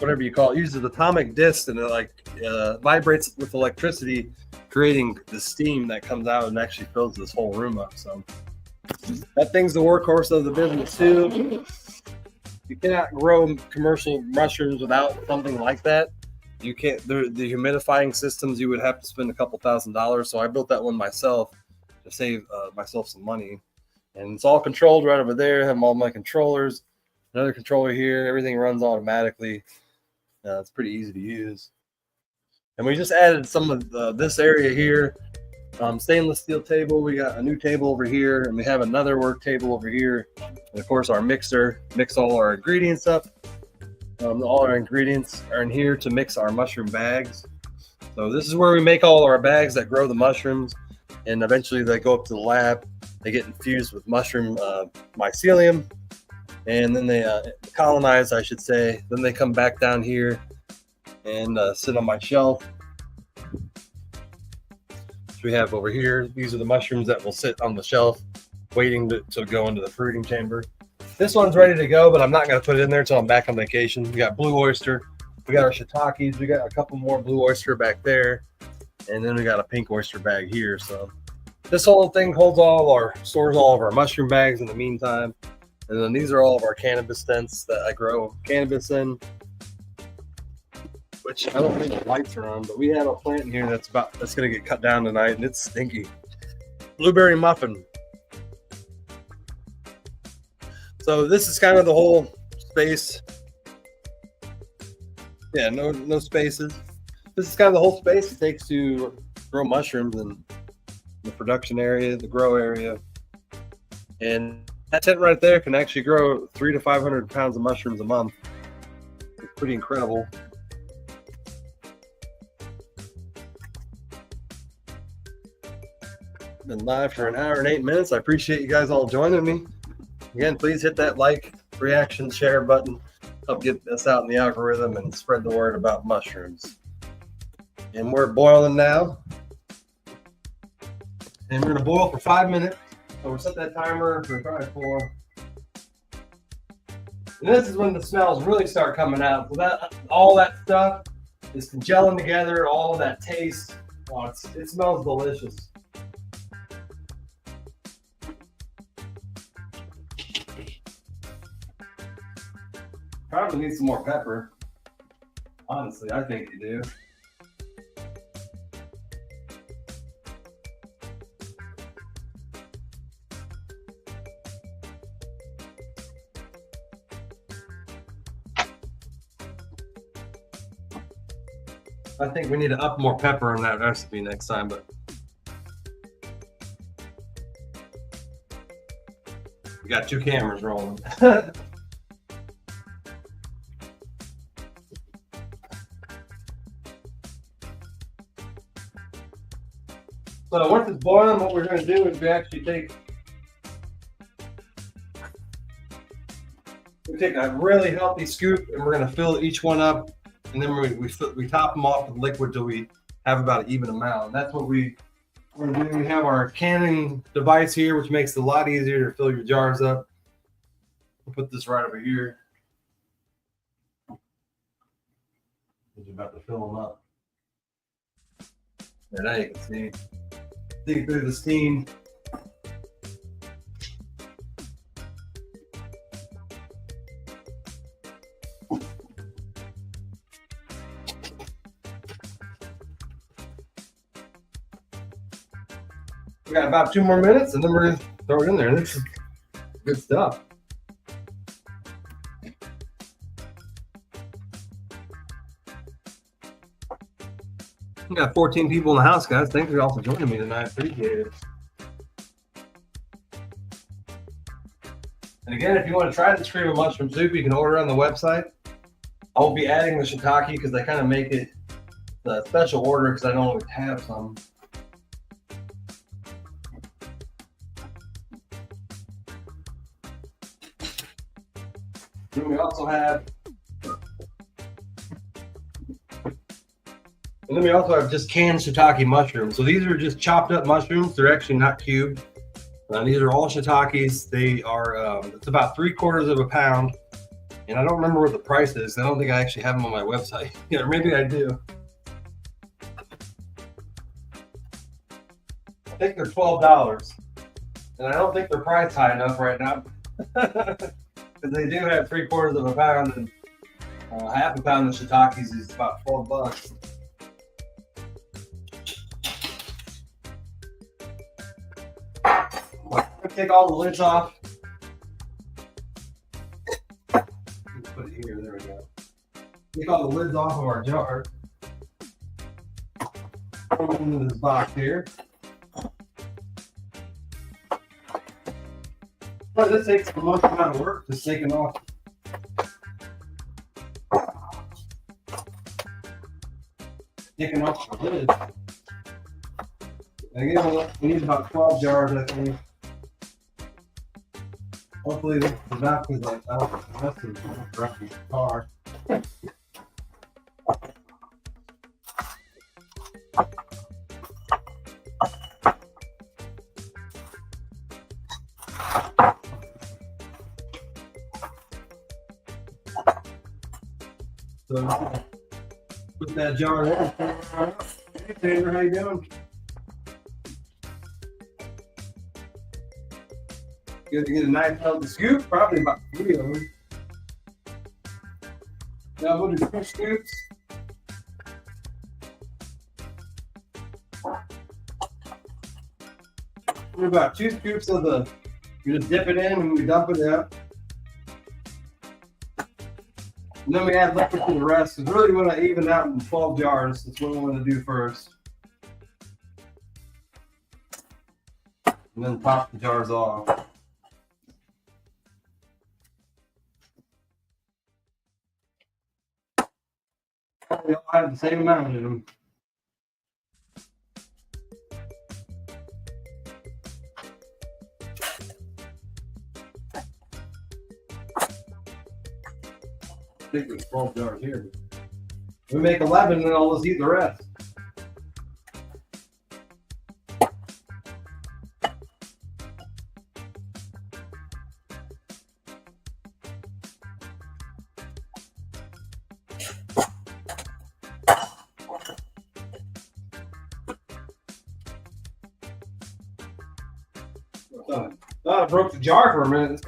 whatever you call it, uses atomic disc, and it vibrates with electricity, creating the steam that comes out and actually fills this whole room up. So that thing's the workhorse of the business too. You cannot grow commercial mushrooms without something like that. You can't. The humidifying systems, you would have to spend a couple $1,000s. So I built that one myself to save myself some money, and it's all controlled right over there. I have all my controllers. Another controller here. Everything runs automatically. It's pretty easy to use. And we just added some of this area here. Stainless steel table. We got a new table over here, and we have another work table over here. And of course, our mixer. Mix all our ingredients up. All our ingredients are in here to mix our mushroom bags. So this is where we make all our bags that grow the mushrooms, and eventually they go up to the lab. They get infused with mushroom mycelium, and then they colonize, I should say. Then they come back down here and sit on my shelf. Which we have over here. These are the mushrooms that will sit on the shelf, waiting to go into the fruiting chamber. This one's ready to go, but I'm not going to put it in there until I'm back on vacation. We got blue oyster. We got our shiitakes. We got a couple more blue oyster back there. And then we got a pink oyster bag here. So this whole thing stores all of our mushroom bags in the meantime. And then these are all of our cannabis scents that I grow cannabis in, which I don't think the lights are on, but we have a plant in here that's going to get cut down tonight, and it's stinky. blueberry muffin. So this is kind of the whole space. Yeah, no spaces. This is kind of the whole space it takes to grow mushrooms in the production area, the grow area. And that tent right there can actually grow 300 to 500 pounds of mushrooms a month. It's pretty incredible. Been live for an hour and 8 minutes. I appreciate you guys all joining me. Again, please hit that like, reaction, share button. Help get us out in the algorithm and spread the word about mushrooms. And we're boiling now. And we're gonna boil for 5 minutes. So we'll set that timer for probably 4. And this is when the smells really start coming out. So that all that stuff is gelling together, all of that taste. Oh, it smells delicious. Probably need some more pepper. Honestly, I think you do. I think we need to up more pepper in that recipe next time, but we got 2 cameras rolling. So once it's boiling, what we're going to do is we actually take a really healthy scoop, and we're going to fill each one up, and then we top them off with liquid till we have about an even amount. And that's what we're going to do. We have our canning device here, which makes it a lot easier to fill your jars up. We'll put this right over here. You're about to fill them up. And now you can see through the steam. We got about 2 more minutes, and then we're gonna throw it in there. This is good stuff. We got 14 people in the house, guys. Thanks for all for joining me tonight. Appreciate it. And again, if you want to try this cream of mushroom soup, you can order on the website. I won't be adding the shiitake because they kind of make it a special order because I don't always have some. Then we also have just canned shiitake mushrooms. So these are just chopped up mushrooms. They're actually not cubed. These are all shiitakes. They are, it's about 3/4 pound. And I don't remember what the price is. I don't think I actually have them on my website. Yeah, or maybe I do. I think they're $12. And I don't think they're priced high enough right now. Because they do have 3/4 pound, and half a pound of shiitakes is about $12. Take all the lids off. Put it here. There we go. Take all the lids off of our jar. Put them into this box here. But this takes a month amount of work, just taking off. Taking off the lid. Again, we need about 12 jars, I think. Hopefully this is not because I don't mess with the car. So put that jar there. Hey Taylor, how you doing? Good to get a nice healthy scoop, probably about 3 of them. Now we'll do 2 scoops. do about 2 scoops of the, you just dip it in and we dump it out. And then we add liquid to the rest. Because really we want to even out in 12 jars. That's what we want to do first. And then top the jars off. They all have the same amount in them. I think there's 12 jars here. We make 11 and then I'll just eat the rest. I broke the jar for a minute.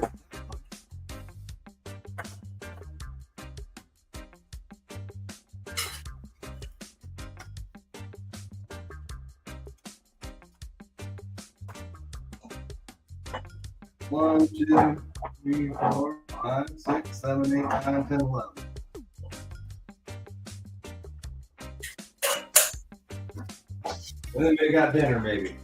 One, 2, 3, 4, 5, 6, 7, 8, 9, 10, 11. And then we got dinner, maybe.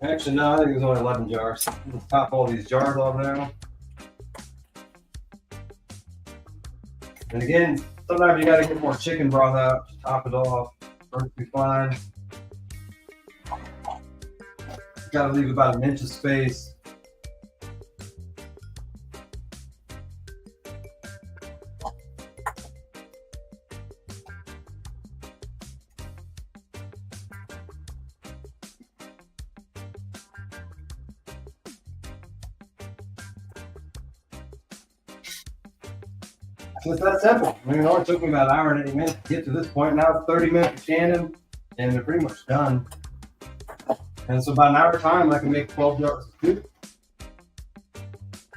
Actually, no, I think there's only 11 jars. Let's top all these jars off now. And again, sometimes you gotta get more chicken broth out. Just top it off. Perfectly fine. Gotta leave about an inch of space. So it's that simple. I mean, it only took me about an hour and 80 minutes to get to this point. Now it's 30 minutes of canning, and they're pretty much done. And so about an hour time, I can make 12 jars of soup.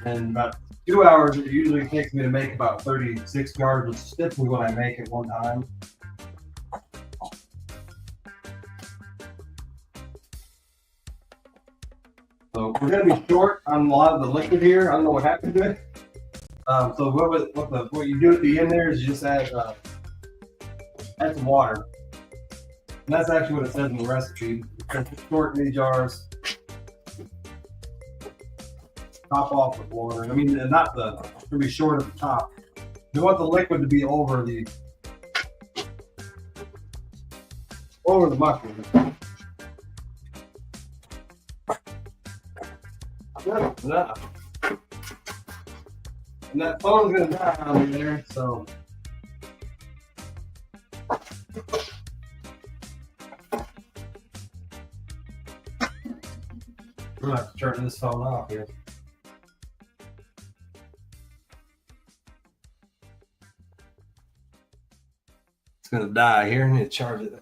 And about 2 hours, it usually takes me to make about 36 jars, which is typically what I make at one time. So we're going to be short on a lot of the liquid here. I don't know what happened to it. So what you do at the end there is you just add some water. And that's actually what it says in the recipe. It says shorten these jars. Top off with water. I mean, not the, it's going to be short at the top. You want the liquid to be over the mushroom. Good enough. And that phone's gonna die on me there, so. I'm gonna have to turn this phone off here. It's gonna die here. I need to charge it.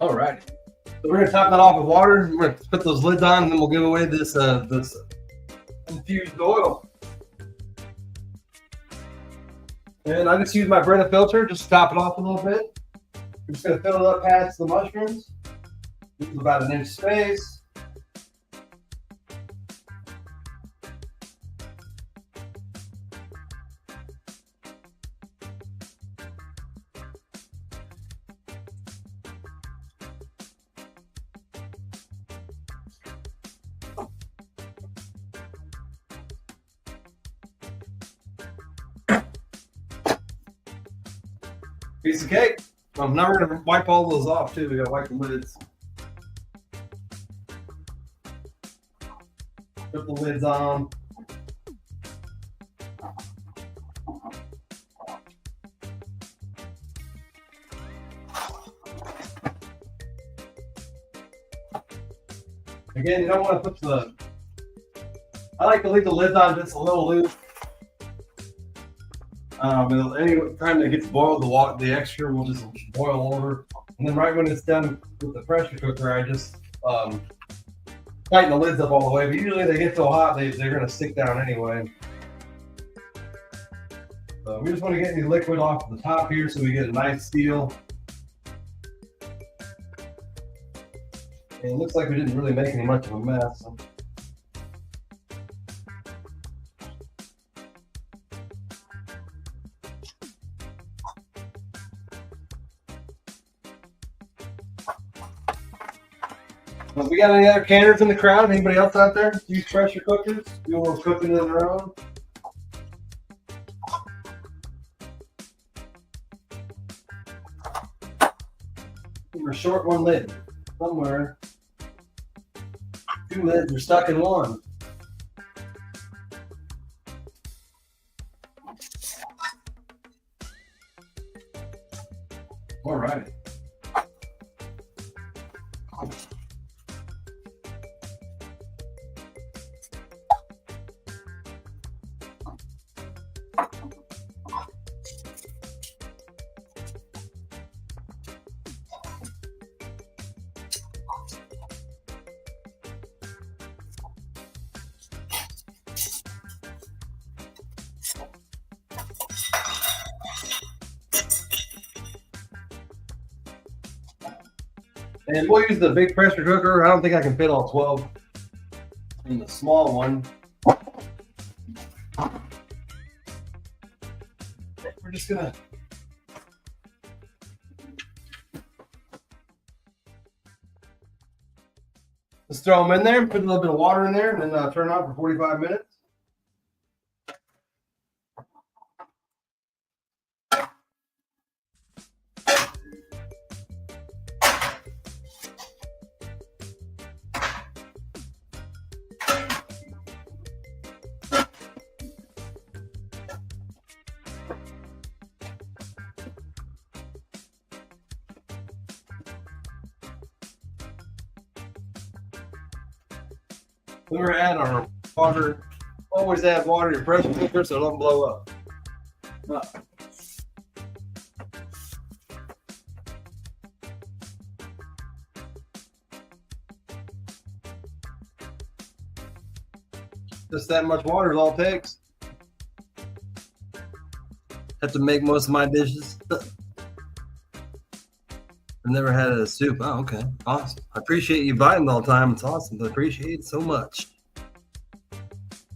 All right, so we're gonna top that off with water. We're gonna put those lids on, and then we'll give away this this infused oil. And I just use my Brita filter just to top it off a little bit. I'm just gonna fill it up past the mushrooms. This is about an inch space. Piece of cake. Now we're gonna wipe all those off too. We gotta wipe the lids. Put the lids on. Again, you don't want to put the. I like to leave the lids on just a little loose. Any time that gets boiled, the extra will just boil over. And then right when it's done with the pressure cooker, I just tighten the lids up all the way. But usually they get so hot, they're going to stick down anyway. So we just want to get any liquid off the top here so we get a nice seal. And it looks like we didn't really make any much of a mess. So. Well, we got any other canners in the crowd? Anybody else out there use pressure cookers? Do a little cooking of their own? We're short one lid somewhere. Two lids are stuck in one. All right. And we'll use the big pressure cooker. I don't think I can fit all 12 in the small one. We're just gonna just throw them in there, put a little bit of water in there, and then turn it on for 45 minutes. Then we're gonna add our water. Always add water to your pressure cooker so it don't blow up. Just that much water is all it takes. Have to make most of my dishes. I've never had a soup. Oh, okay. Awesome. I appreciate you buying all the time. It's awesome. I appreciate it so much. I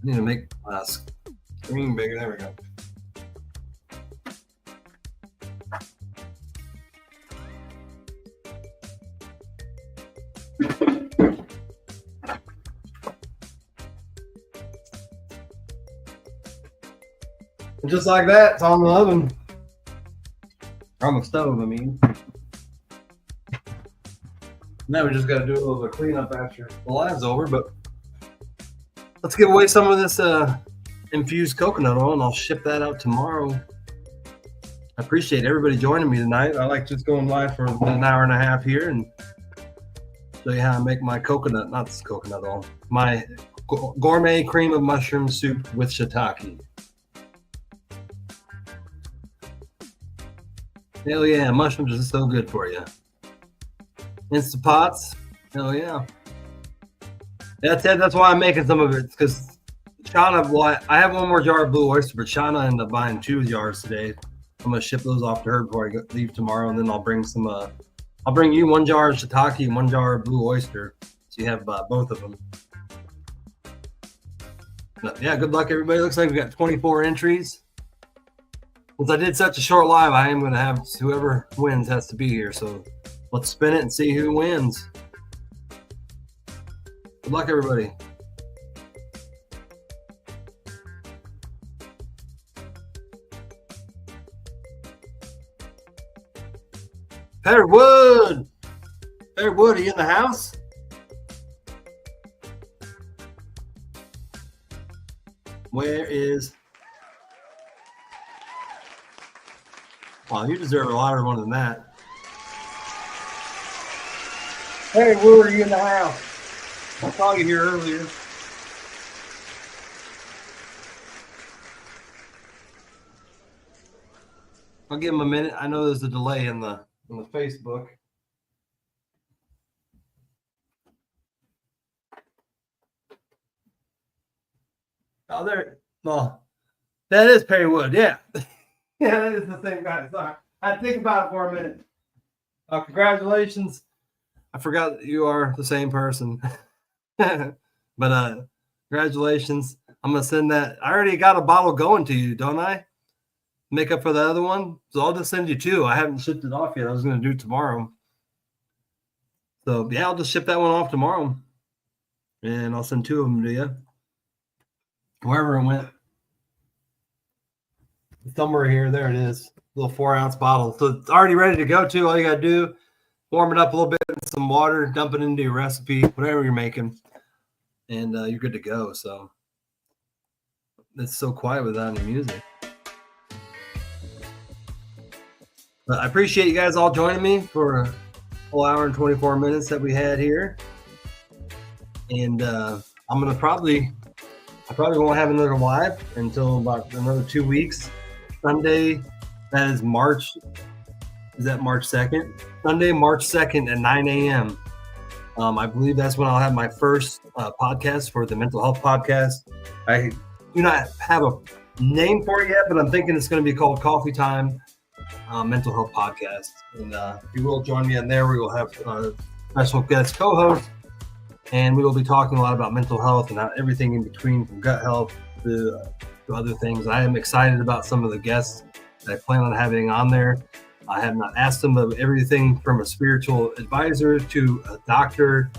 need to make my screen bigger. There we go. And just like that, it's on the oven. On the stove, I mean. Now we just got to do a little bit of cleanup after the live's over, but let's give away some of this infused coconut oil, and I'll ship that out tomorrow. I appreciate everybody joining me tonight. I like just going live for an hour and a half here and show you how I make my coconut, not this coconut oil, my gourmet cream of mushroom soup with shiitake. Hell yeah, mushrooms are so good for you. Instant pots, hell yeah. That's it. That's why I'm making some of it, because Shauna, well, I have one more jar of blue oyster, but Shauna ended up buying 2 jars today. I'm gonna ship those off to her before I leave tomorrow, and then I'll bring some. I'll bring you 1 jar of shiitake and 1 jar of blue oyster, so you have both of them. But yeah, good luck, everybody. Looks like we got 24 entries. Since I did such a short live, I am gonna have whoever wins has to be here. So let's spin it and see who wins. Good luck, everybody. Wood! Wood, are you in the house? Where is... Oh, you deserve a louder one than that. Hey, Wood, are you in the house? I saw you here earlier. I'll give him a minute. I know there's a delay in the Facebook. Oh, there. Well, that is Perry Wood. Yeah. Yeah, that is the same guy. Sorry. I had to think about it for a minute. Congratulations. I forgot that you are the same person. But congratulations. I'm going to send that. I already got a bottle going to you, don't I? Make up for the other one. So I'll just send you two. I haven't shipped it off yet. I was going to do it tomorrow. So, yeah, I'll just ship that one off tomorrow. And I'll send two of them to you. Wherever it went. Somewhere here. There it is. Little 4-ounce bottle. So it's already ready to go, too. All you got to do, warm it up a little bit with some water, dump it into your recipe, whatever you're making. And you're good to go. So it's so quiet without any music. But I appreciate you guys all joining me for a whole hour and 24 minutes that we had here. And I'm going to I probably won't have another live until about another 2 weeks. Sunday, that is March. Is that March 2nd? Sunday, March 2nd at 9 a.m. I believe that's when I'll have my first podcast for the mental health podcast. I do not have a name for it yet, but I'm thinking it's going to be called Coffee Time Mental Health Podcast. And if you will join me in there, we will have a special guest co-host, and we will be talking a lot about mental health and everything in between, from gut health to other things. I am excited about some of the guests that I plan on having on there. I have not asked them of everything from a spiritual advisor to a doctor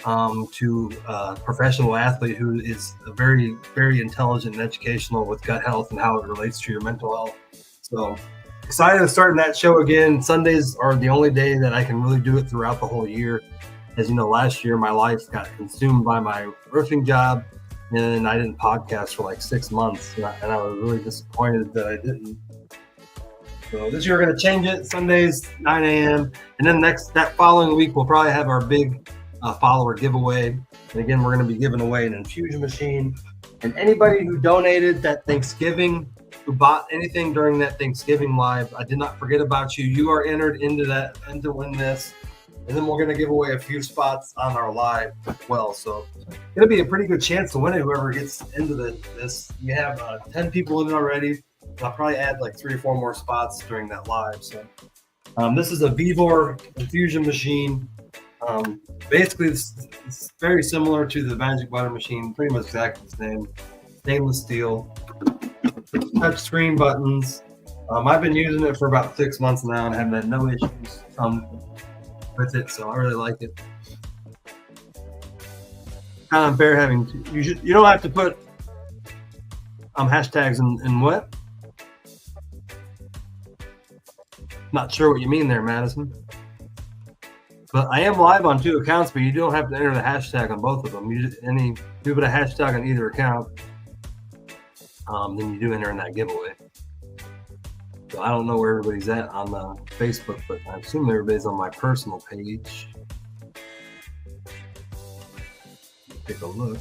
to a professional athlete who is very, very intelligent and educational with gut health and how it relates to your mental health. So excited to start that show again. Sundays are the only day that I can really do it throughout the whole year. As you know, last year my life got consumed by my roofing job, and I didn't podcast for like 6 months, and I was really disappointed that I didn't. So this year we're going to change it. Sundays, 9 a.m. And then that following week, we'll probably have our big follower giveaway. And again, we're going to be giving away an infusion machine. And anybody who donated that Thanksgiving, who bought anything during that Thanksgiving live, I did not forget about you. You are entered into that and to win this. And then we're going to give away a few spots on our live as well. So it's going to be a pretty good chance to win it, whoever gets into this. We have 10 people in it already. I'll probably add like 3 or 4 more spots during that live. So this is a Vivor infusion machine. Basically, it's very similar to the Magic Butter machine, pretty much exactly the same. Stainless steel, touch screen buttons. I've been using it for about 6 months now and have had no issues with it, so I really like it. Kind of unfair having to, you don't have to put hashtags in what? Not sure what you mean there, Madison. But I am live on 2 accounts, but you don't have to enter the hashtag on both of them. You put a hashtag on either account, then you do enter in that giveaway. So I don't know where everybody's at on Facebook, but I assume everybody's on my personal page. Take a look.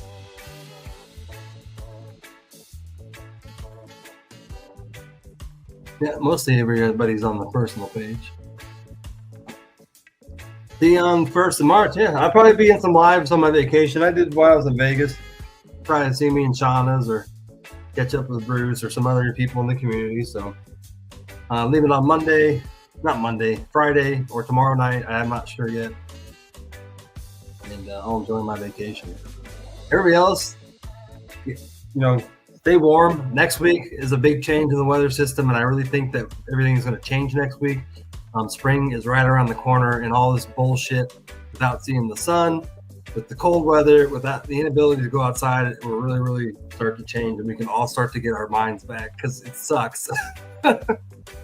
Yeah, mostly everybody's on the personal page. The 1st of March, yeah, I'll probably be in some lives on my vacation. I did while I was in Vegas. Probably see me in Shauna's or catch up with Bruce or some other people in the community. So leaving on Friday or tomorrow night. I'm not sure yet. And I'll enjoy my vacation. Everybody else, stay warm. Next week is a big change in the weather system, and I really think that everything is going to change next week. Spring is right around the corner, and all this bullshit without seeing the sun, with the cold weather, without the inability to go outside, it will really, really start to change, and we can all start to get our minds back because it sucks.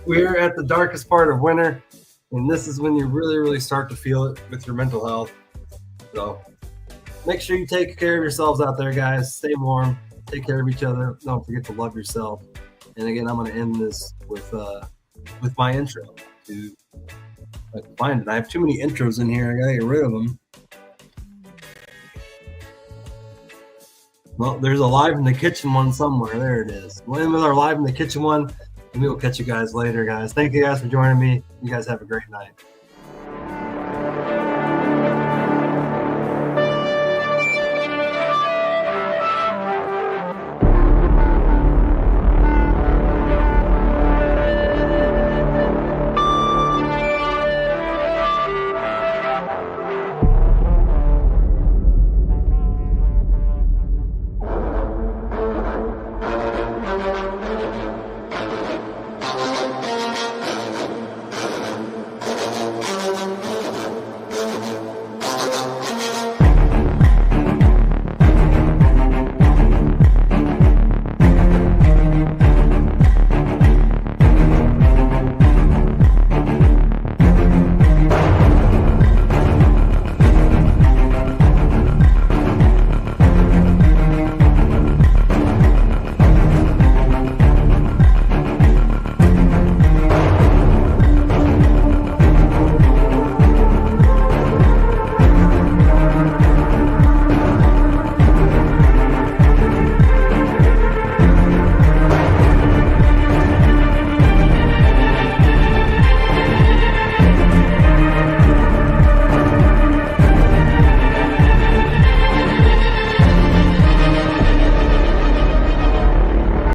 We're at the darkest part of winter, and this is when you really, really start to feel it with your mental health. So make sure you take care of yourselves out there, guys. Stay warm. Take care of each other. Don't forget to love yourself. And again, I'm going to end this with my intro. I can find it. I have too many intros in here. I got to get rid of them. Well, there's a live in the kitchen one somewhere. There it is. We'll end with our live in the kitchen one, and we will catch you guys later, guys. Thank you guys for joining me. You guys have a great night.